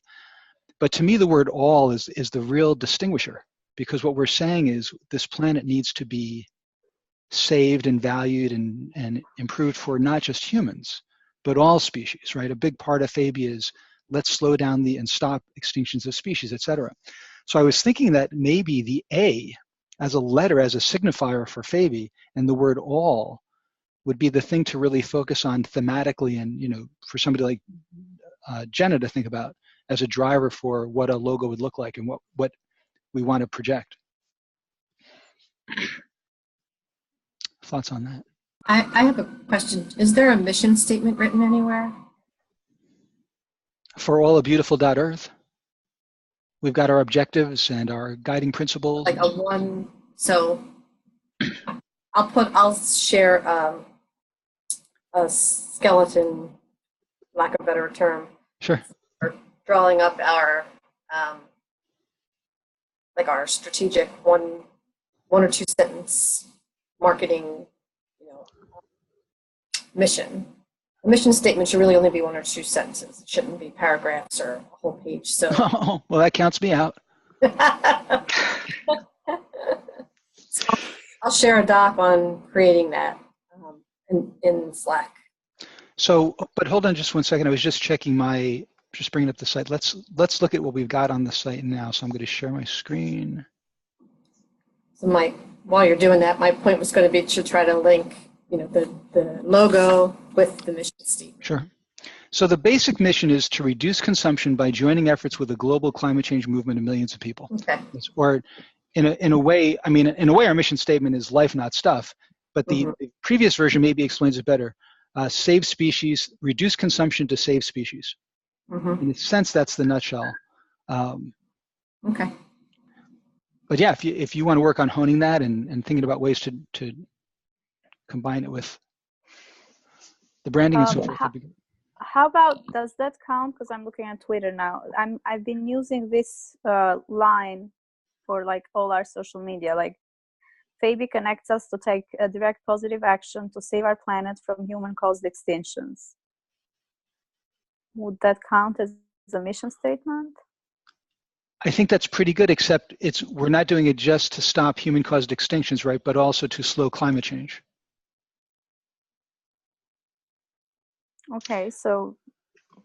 But to me, the word all is the real distinguisher, because what we're saying is this planet needs to be saved and valued and improved for not just humans, but all species, right? A big part of fabe is let's slow down and stop extinctions of species, et cetera. So I was thinking that maybe the A as a letter, as a signifier for fabe, and the word all would be the thing to really focus on thematically, and for somebody like Jenna to think about as a driver for what a logo would look like and what we want to project. Thoughts on that? I have a question. Is there a mission statement written anywhere? For all a beautiful.earth. We've got our objectives and our guiding principles. Like so I'll share a skeleton, lack of a better term. Sure. For drawing up our our strategic one or two sentence marketing, mission. A mission statement should really only be 1 or 2 sentences. It shouldn't be paragraphs or a whole page. So, well, that counts me out. So I'll share a doc on creating that in Slack. So, but hold on just one second. I was just checking just bringing up the site. Let's look at what we've got on the site now. So I'm going to share my screen. So while you're doing that, my point was going to be to try to link, the logo with the mission statement. Sure. So the basic mission is to reduce consumption by joining efforts with a global climate change movement of millions of people. Okay. Or in a way, our mission statement is life, not stuff. But the previous version maybe explains it better. Save species, reduce consumption to save species. In a sense, that's the nutshell. Okay. But yeah, if you want to work on honing that and thinking about ways to combine it with the branding and so forth. How about, does that count? Because I'm looking at Twitter now. I've been using this line for all our social media. fabe connects us to take a direct positive action to save our planet from human-caused extinctions. Would that count as a mission statement? I think that's pretty good, except we're not doing it just to stop human-caused extinctions, right? But also to slow climate change. Okay, so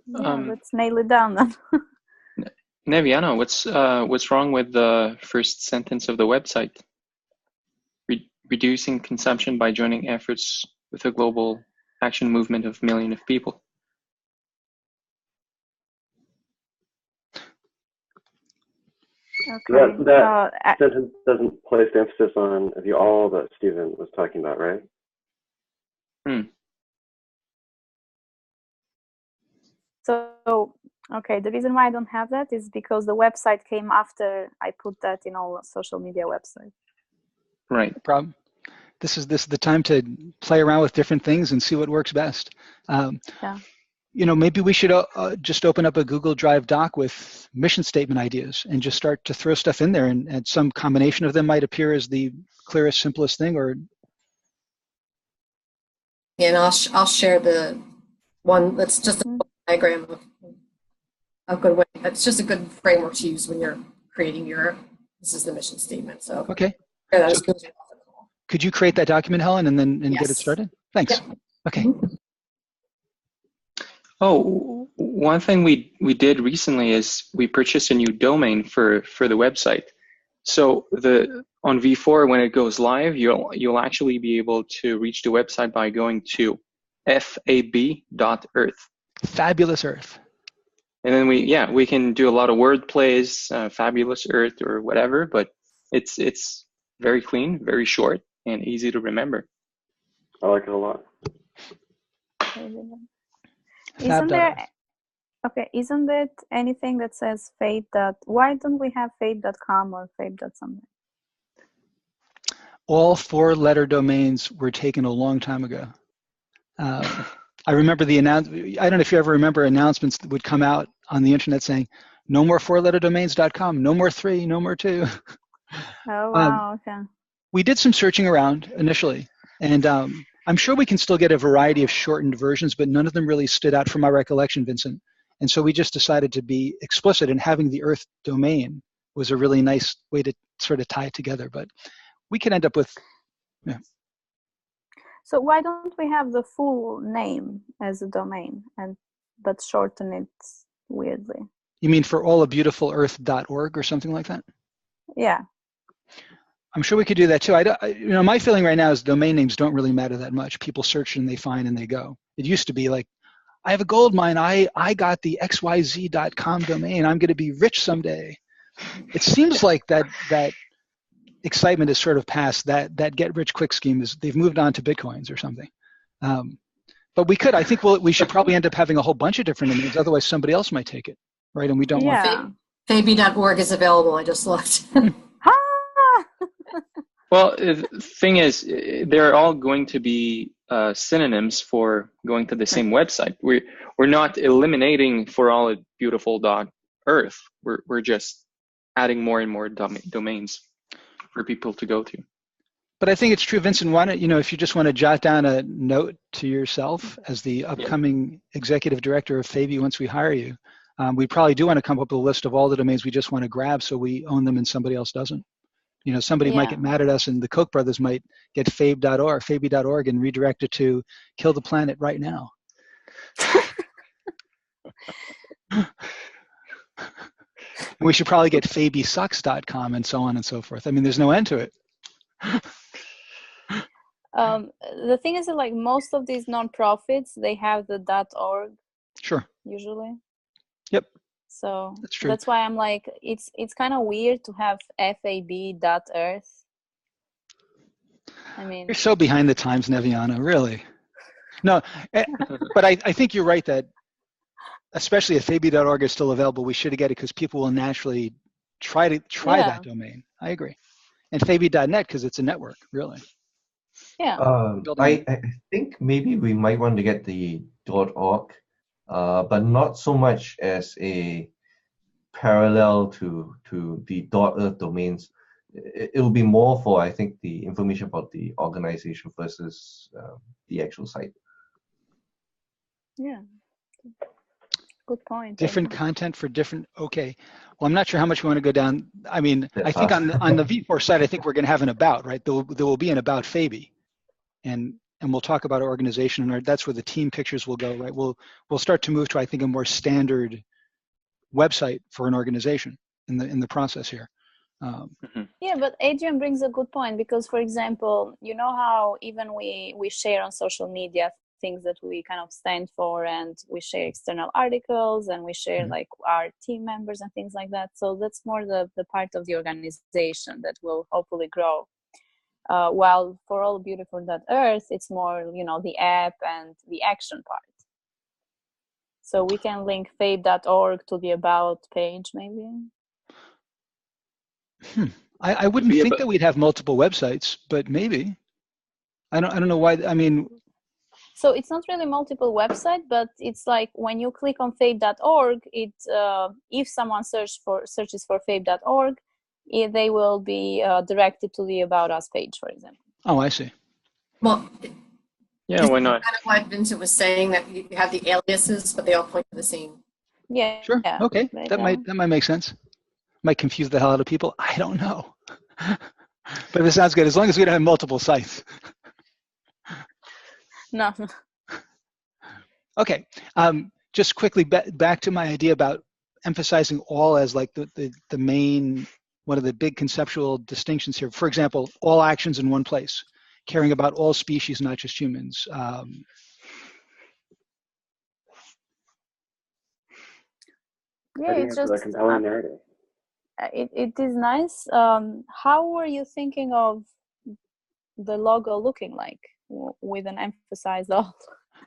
let's nail it down then. Neviana, what's wrong with the first sentence of the website? Reducing consumption by joining efforts with a global action movement of millions of people. Okay. That sentence doesn't place the emphasis on the all that Stephen was talking about, right? So, okay, the reason why I don't have that is because the website came after I put that in all social media websites. Right. No problem. This is the time to play around with different things and see what works best. Maybe we should just open up a Google Drive doc with mission statement ideas and just start to throw stuff in there, and some combination of them might appear as the clearest, simplest thing. Or and I'll share the one that's just a diagram of a good way. That's just a good framework to use when you're creating this is the mission statement. So okay. So, could you create that document, Helen, and then yes. get it started? Thanks. Yep. Okay. Oh, one thing we did recently is we purchased a new domain for the website. So on V4, when it goes live, you'll actually be able to reach the website by going to fabe.earth. Fabulous Earth. And then we can do a lot of word plays, Fabulous Earth or whatever, but it's very clean, very short, and easy to remember. I like it a lot. Isn't it anything that says fabe? Why don't we have fabe.com or fabe.something? All 4-letter domains were taken a long time ago. I remember the announcement. I don't know if you ever remember announcements that would come out on the internet saying, "No more 4-letter domains.com, no more 3, no more 2." Oh wow! Okay. We did some searching around initially, and I'm sure we can still get a variety of shortened versions, but none of them really stood out from my recollection, Vincent. And so we just decided to be explicit, and having the Earth domain was a really nice way to sort of tie it together. But we could end up with, So why don't we have the full name as a domain, but shorten it weirdly? You mean for allabeautifulearth.org or something like that? Yeah. I'm sure we could do that too. My feeling right now is domain names don't really matter that much. People search and they find and they go. It used to be like, I have a gold mine. I got the xyz.com domain. I'm going to be rich someday. It seems like that excitement is sort of past. That get rich quick scheme they've moved on to Bitcoins or something. But I think we should probably end up having a whole bunch of different names. Otherwise somebody else might take it, right? And we don't want. Fabe.org is available. I just looked. Well, the thing is, they're all going to be synonyms for going to the same website. We're not eliminating for all beautiful.earth. We're just adding more and more domains for people to go to. But I think it's true, Vincent. Why don't if you just want to jot down a note to yourself as the upcoming executive director of Fabe once we hire you, we probably do want to come up with a list of all the domains we just want to grab so we own them and somebody else doesn't. Somebody might get mad at us, and the Koch brothers might get fabe.org and redirect it to kill the planet right now. And we should probably get fabesucks.com and so on and so forth. I mean, there's no end to it. The thing is that like most of these nonprofits, they have the .org. Sure. Usually. Yep. So that's why I'm like, it's kind of weird to have fabe.earth. I mean, you're so behind the times, Neviana, really. No, but I think you're right that, especially if fabe.org is still available, we should get it because people will naturally try that domain. I agree. And fabe.net because it's a network, really. Yeah. I think maybe we might want to get the .org, but not so much as a parallel to the .earth domains, it'll be more for, I think, the information about the organization versus the actual site. Yeah. Good point. Different content for different. Okay. Well, I'm not sure how much we want to go down. I mean, That I think path. on the V4 side, I think we're going to have an about, right? There will be an about fabe, and we'll talk about our organization, and that's where the team pictures will go, right? We'll start to move to, I think, a more standard website for an organization in the process here. Yeah, but Adrian brings a good point, because, for example, you know how even we share on social media things that we kind of stand for, and we share external articles, and we share like our team members and things like that. So that's more the part of the organization that will hopefully grow. While for All Beautiful.Earth, it's more, you know, the app and the action part. So we can link fabe.org to the about page, maybe. I wouldn't think that we'd have multiple websites, but maybe. I don't know why. I mean, so it's not really multiple website, but it's like when you click on fabe.org, it if someone searches for fabe.org, they will be directed to the About Us page, for example. Oh, I see. Well, yeah, why not? Kind of why Vincent was saying that you have the aliases, but they all point to the same. Yeah. Sure. Yeah, okay. That might make sense. Might confuse the hell out of people. I don't know. But it sounds good as long as we don't have multiple sites. No. Okay. Just quickly back to my idea about emphasizing all as like the main, one of the big conceptual distinctions here. For example, all actions in one place, caring about all species, not just humans. Yeah, it's just a compelling narrative. It is nice. How were you thinking of the logo looking like, with an emphasized all?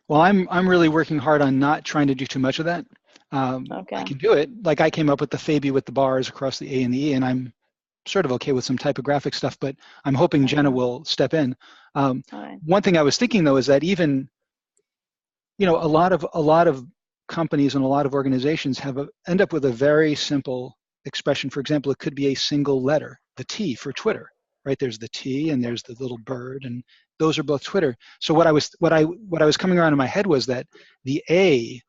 Well, I'm really working hard on not trying to do too much of that. Okay. I can do it. Like I came up with the fabe with the bars across the A and the E, and I'm sort of okay with some typographic stuff, but I'm hoping Jenna will step in. Right. One thing I was thinking though is that even, you know, a lot of companies and a lot of organizations end up with a very simple expression. For example, it could be a single letter, the T for Twitter, right? There's the T and there's the little bird, and those are both Twitter. So what I was coming around in my head was that the A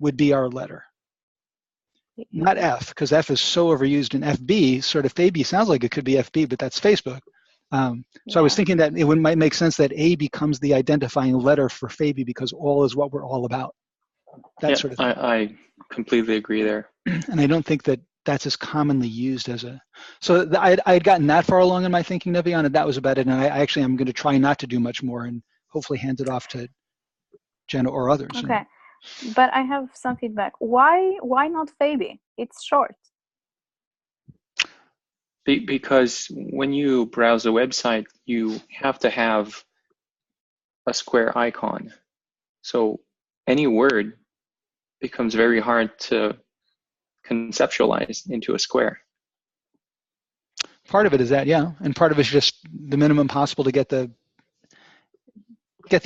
would be our letter, not F, because F is so overused in FB. Sort of fabe sounds like it could be FB, but that's Facebook. So I was thinking that it might make sense that A becomes the identifying letter for fabe, because all is what we're all about. That sort of thing. I completely agree there. And I don't think that that's as commonly used as a. So I had gotten that far along in my thinking, Nevian, and that was about it. And I actually am going to try not to do much more and hopefully hand it off to Jenna or others. Okay, but I have some feedback. Why not fabe? It's short. Because when you browse a website, you have to have a square icon. So any word becomes very hard to conceptualize into a square. Part of it is that, yeah, and part of it is just the minimum possible to get the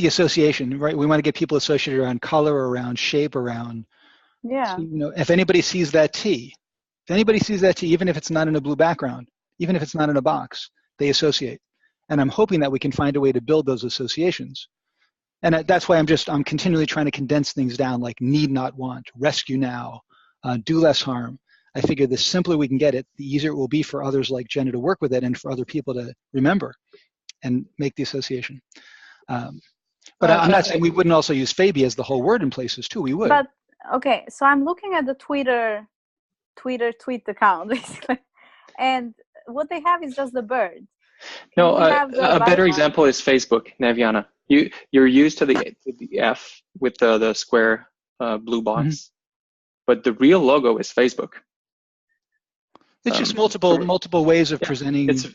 association, right? We want to get people associated around color, around shape, around. Yeah. So, you know, if anybody sees that T, even if it's not in a blue background, even if it's not in a box, they associate. And I'm hoping that we can find a way to build those associations. And that's why I'm continually trying to condense things down, like need not want, rescue now, do less harm. I figure the simpler we can get it, the easier it will be for others like Jenna to work with it and for other people to remember and make the association. But I'm not saying we wouldn't also use fabe as the whole word in places too. We would. But okay, so I'm looking at the Twitter tweet account basically, and what they have is just the bird. No, a better example is Facebook, Naviana. You're used to the F with the square blue box, but the real logo is Facebook. It's just multiple ways of presenting. It's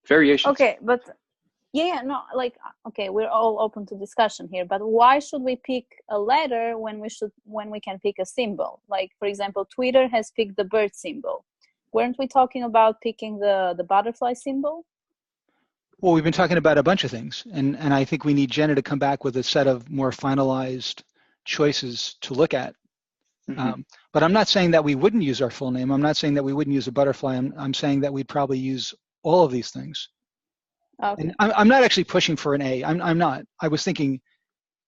variations. Okay, but okay, we're all open to discussion here, but why should we pick a letter when we can pick a symbol? Like, for example, Twitter has picked the bird symbol. Weren't we talking about picking the butterfly symbol? Well, we've been talking about a bunch of things, and I think we need Jenna to come back with a set of more finalized choices to look at. But I'm not saying that we wouldn't use our full name. I'm not saying that we wouldn't use a butterfly. I'm saying that we'd probably use all of these things. Okay. And I'm not actually pushing for an A. I'm not. I was thinking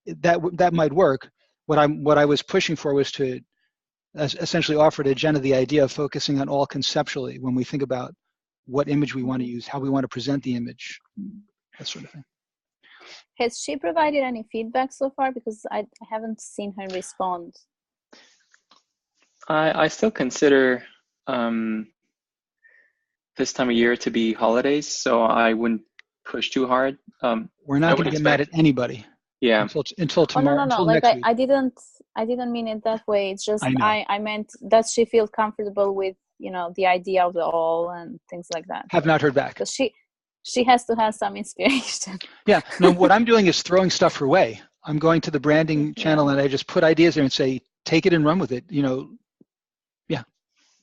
that might work. What I was pushing for was to essentially offer to Jenna the idea of focusing on all conceptually when we think about what image we want to use, how we want to present the image, that sort of thing. Has she provided any feedback so far? Because I haven't seen her respond. I still consider this time of year to be holidays, so I wouldn't push too hard. We're not going to get mad at anybody. Yeah. Until tomorrow. Oh, no. Until Like next week. I didn't mean it that way. It's just I meant does she feel comfortable with the idea of the all and things like that? Have not heard back. Because she has to have some inspiration. Yeah. No. What I'm doing is throwing stuff her way. I'm going to the branding channel and I just put ideas there and say, take it and run with it.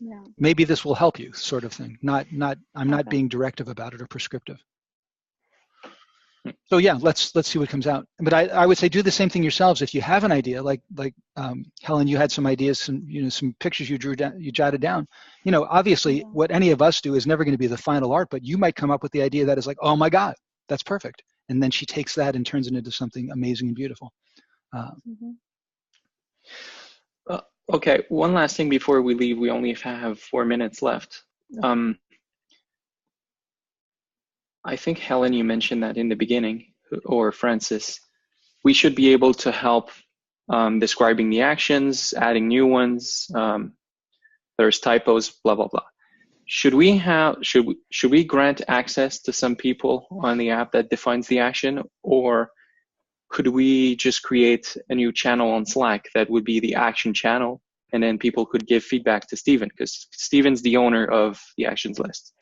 Yeah. Maybe this will help you, sort of thing. I'm not being directive about it or prescriptive. So yeah, let's see what comes out. But I would say do the same thing yourselves. If you have an idea, like Helen, you had some ideas, some pictures you drew down, you jotted down. Obviously, what any of us do is never going to be the final art, but you might come up with the idea that is like, oh my God, that's perfect. And then she takes that and turns it into something amazing and beautiful. Okay, one last thing before we leave. We only have 4 minutes left. I think, Helen, you mentioned that in the beginning, or Francis, we should be able to help describing the actions, adding new ones. There's typos, blah, blah, blah. Should we grant access to some people on the app that defines the action, or could we just create a new channel on Slack that would be the action channel, and then people could give feedback to Steven, because Steven's the owner of the actions list?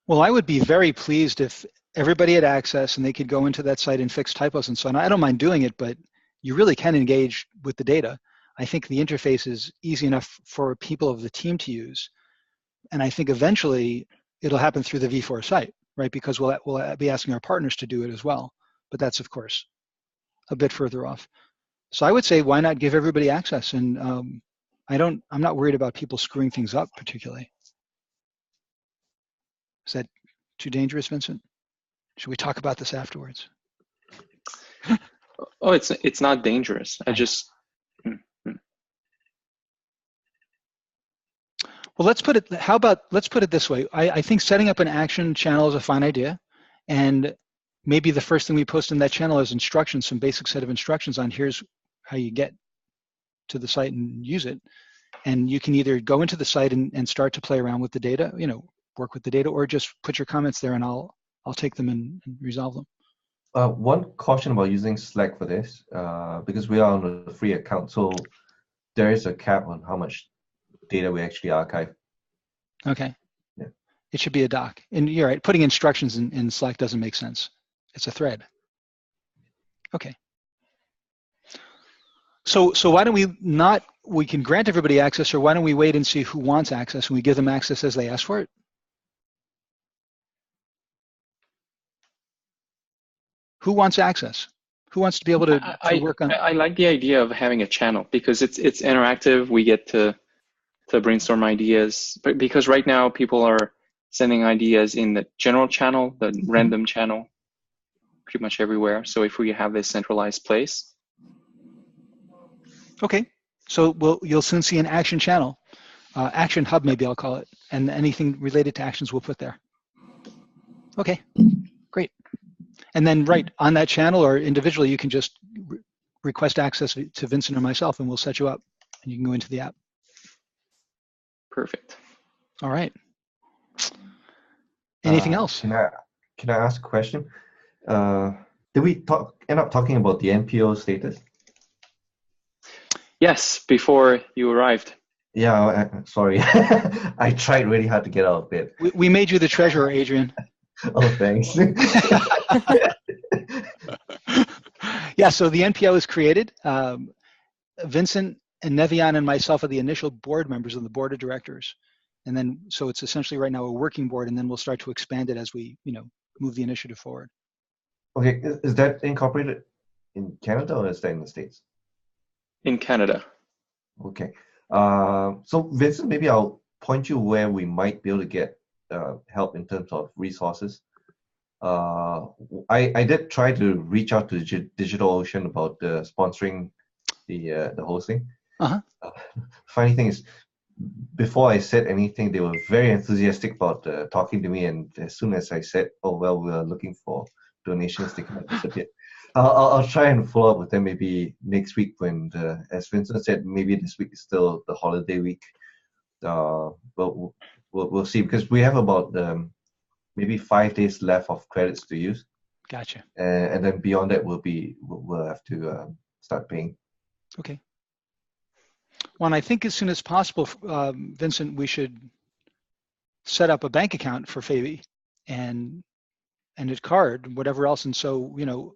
Well, I would be very pleased if everybody had access and they could go into that site and fix typos and so on. I don't mind doing it, but you really can engage with the data. I think the interface is easy enough for people of the team to use. And I think eventually it'll happen through the V4 site, right? Because we'll be asking our partners to do it as well. But that's, of course, a bit further off. So I would say, why not give everybody access? And I'm not worried about people screwing things up particularly. Is that too dangerous, Vincent? Should we talk about this afterwards? Oh, it's not dangerous. I just. Well, let's put it this way. I think setting up an action channel is a fine idea, and maybe the first thing we post in that channel is instructions, some basic set of instructions on here's how you get to the site and use it. And you can either go into the site and start to play around with the data, work with the data, or just put your comments there and I'll take them and resolve them. One caution about using Slack for this, because we are on a free account, so there is a cap on how much data we actually archive. Okay. Yeah. It should be a doc. And you're right, putting instructions in Slack doesn't make sense. It's a thread. Okay. So why don't we can grant everybody access, or why don't we wait and see who wants access and we give them access as they ask for it? Who wants access? Who wants to be able to work on? I like the idea of having a channel because it's interactive. We get to brainstorm ideas, but because right now people are sending ideas in the general channel, the random channel, pretty much everywhere. So if we have this centralized place. Okay, so you'll soon see an action channel, action hub maybe I'll call it, and anything related to actions we'll put there. Okay, great. And then right on that channel or individually, you can just request access to Vincent or myself and we'll set you up and you can go into the app. Perfect. All right. Anything else? Can I ask a question? Did we end up talking about the NPO status? Yes, before you arrived. Yeah, sorry. I tried really hard to get out of bed. We made you the treasurer, Adrian. Oh, thanks. Yeah, so the NPO is created. Vincent and Nevian and myself are the initial board members of the board of directors. And then, so it's essentially right now a working board, and then we'll start to expand it as we, move the initiative forward. Okay, is that incorporated in Canada or is that in the States? In Canada. Okay. So Vincent, maybe I'll point you where we might be able to get help in terms of resources. I did try to reach out to DigitalOcean about sponsoring the hosting. Uh-huh. Funny thing is, before I said anything, they were very enthusiastic about talking to me, and as soon as I said, "Oh well, we're looking for donations," they kind of disappeared. I'll try and follow up with them maybe next week when, as Vincent said, maybe this week is still the holiday week. But we'll see, because we have about maybe 5 days left of credits to use. Gotcha. And then beyond that, we'll have to start paying. Okay. Well, and I think as soon as possible, Vincent, we should set up a bank account for fabe and a card, whatever else. And so, you know,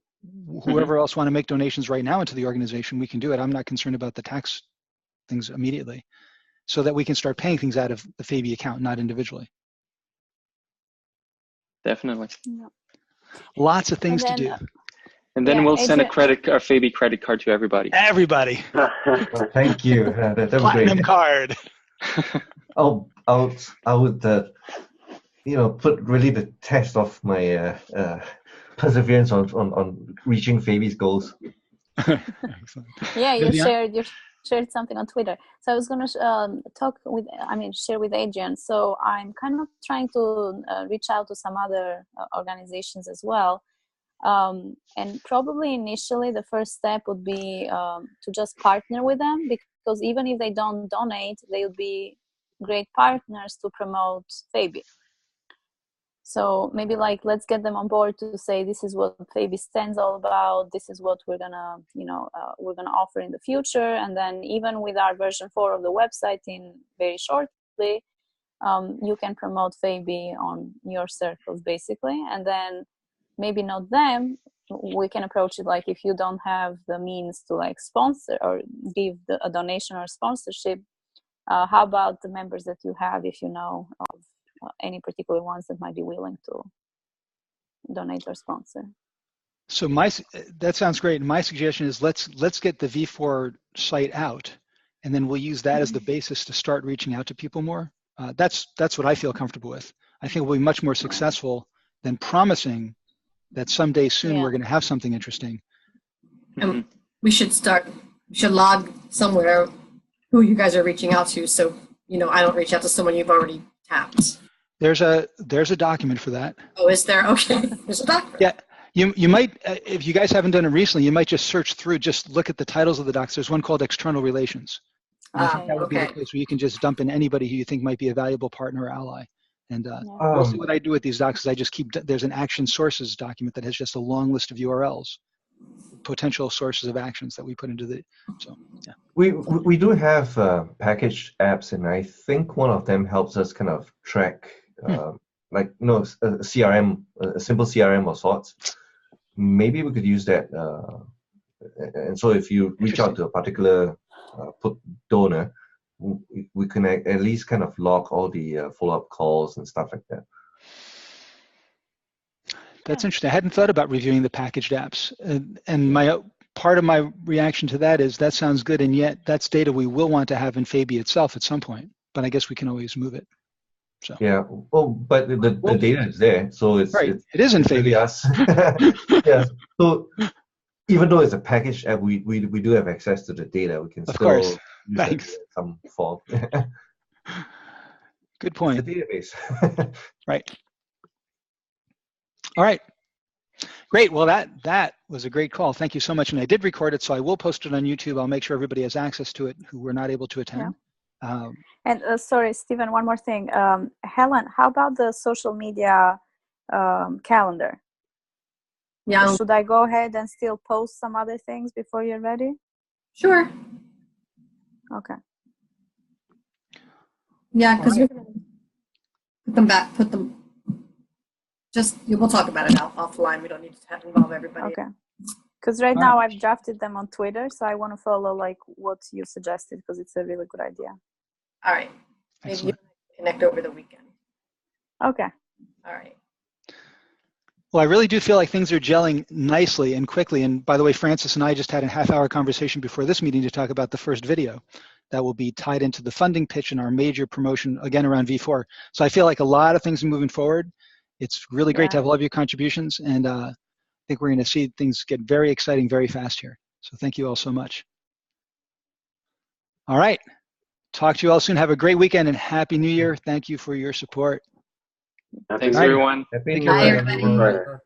whoever else want to make donations right now into the organization, we can do it. I'm not concerned about the tax things immediately, so that we can start paying things out of the fabe account, not individually. Definitely. Yeah. Lots of things to do. And then we'll send a fabe credit card to everybody. Everybody. Thank you. That was Platinum great. card. I would put really the test of my perseverance on reaching fabe's goals. Yeah, you shared something on Twitter. So I was going to share with Adrian. So I'm kind of trying to reach out to some other organizations as well. And probably initially the first step would be to just partner with them, because even if they don't donate, they would be great partners to promote fabe. So maybe let's get them on board to say, this is what fabe stands all about. This is what we're gonna offer in the future. And then even with our version 4 of the website in very shortly, you can promote fabe on your circles basically. And then maybe not them, we can approach it like, if you don't have the means to sponsor or give a donation or sponsorship, how about the members that you have, if you know of any particular ones that might be willing to donate or sponsor? So that sounds great. And my suggestion is let's get the V4 site out, and then we'll use that as the basis to start reaching out to people more. That's what I feel comfortable with. I think we'll be much more successful than promising that someday soon we're going to have something interesting. And we should log somewhere who you guys are reaching out to, so I don't reach out to someone you've already tapped. There's a document for that. Oh, is there? Okay, there's a document. Yeah, you might, if you guys haven't done it recently, you might just search through, just look at the titles of the docs. There's one called External Relations. I think that would be the place where you can just dump in anybody who you think might be a valuable partner or ally. And mostly what I do with these docs is I just there's an action sources document that has just a long list of URLs, potential sources of actions that we put into the, so yeah. We do have packaged apps, and I think one of them helps us kind of track a CRM, a simple CRM of sorts. Maybe we could use that. And so if you reach out to a particular donor, we can at least kind of log all the follow-up calls and stuff like that. That's interesting. I hadn't thought about reviewing the packaged apps. And part of my reaction to that is that sounds good, and yet that's data we will want to have in fabe itself at some point. But I guess we can always move it. So. Yeah. Well, but the data is there, so it's right. It is in fabe. Us. Yeah. So even though it's a packaged app, we do have access to the data. We can still use it in some form. Good point. The database. Right. All right. Great. Well, that was a great call. Thank you so much. And I did record it, so I will post it on YouTube. I'll make sure everybody has access to it who were not able to attend. Yeah. And sorry, Stephen, one more thing. Helen, how about the social media calendar? Yeah. Should I go ahead and still post some other things before you're ready? Sure. Okay. Yeah, because you're going to put them. We'll talk about it offline. We don't need to involve everybody. Okay. Because right now I've drafted them on Twitter, so I want to follow what you suggested, because it's a really good idea. All right. Maybe you connect over the weekend. Okay. All right. Well, I really do feel like things are gelling nicely and quickly. And by the way, Francis and I just had a half-hour conversation before this meeting to talk about the first video. that will be tied into the funding pitch and our major promotion, again, around V4. So I feel like a lot of things are moving forward. It's really great to have all of your contributions, and I think we're going to see things get very exciting very fast here. So thank you all so much. All right. Talk to you all soon. Have a great weekend and Happy New Year. Thank you for your support. Thanks, everyone. Happy New Bye, Year, everybody. everyone.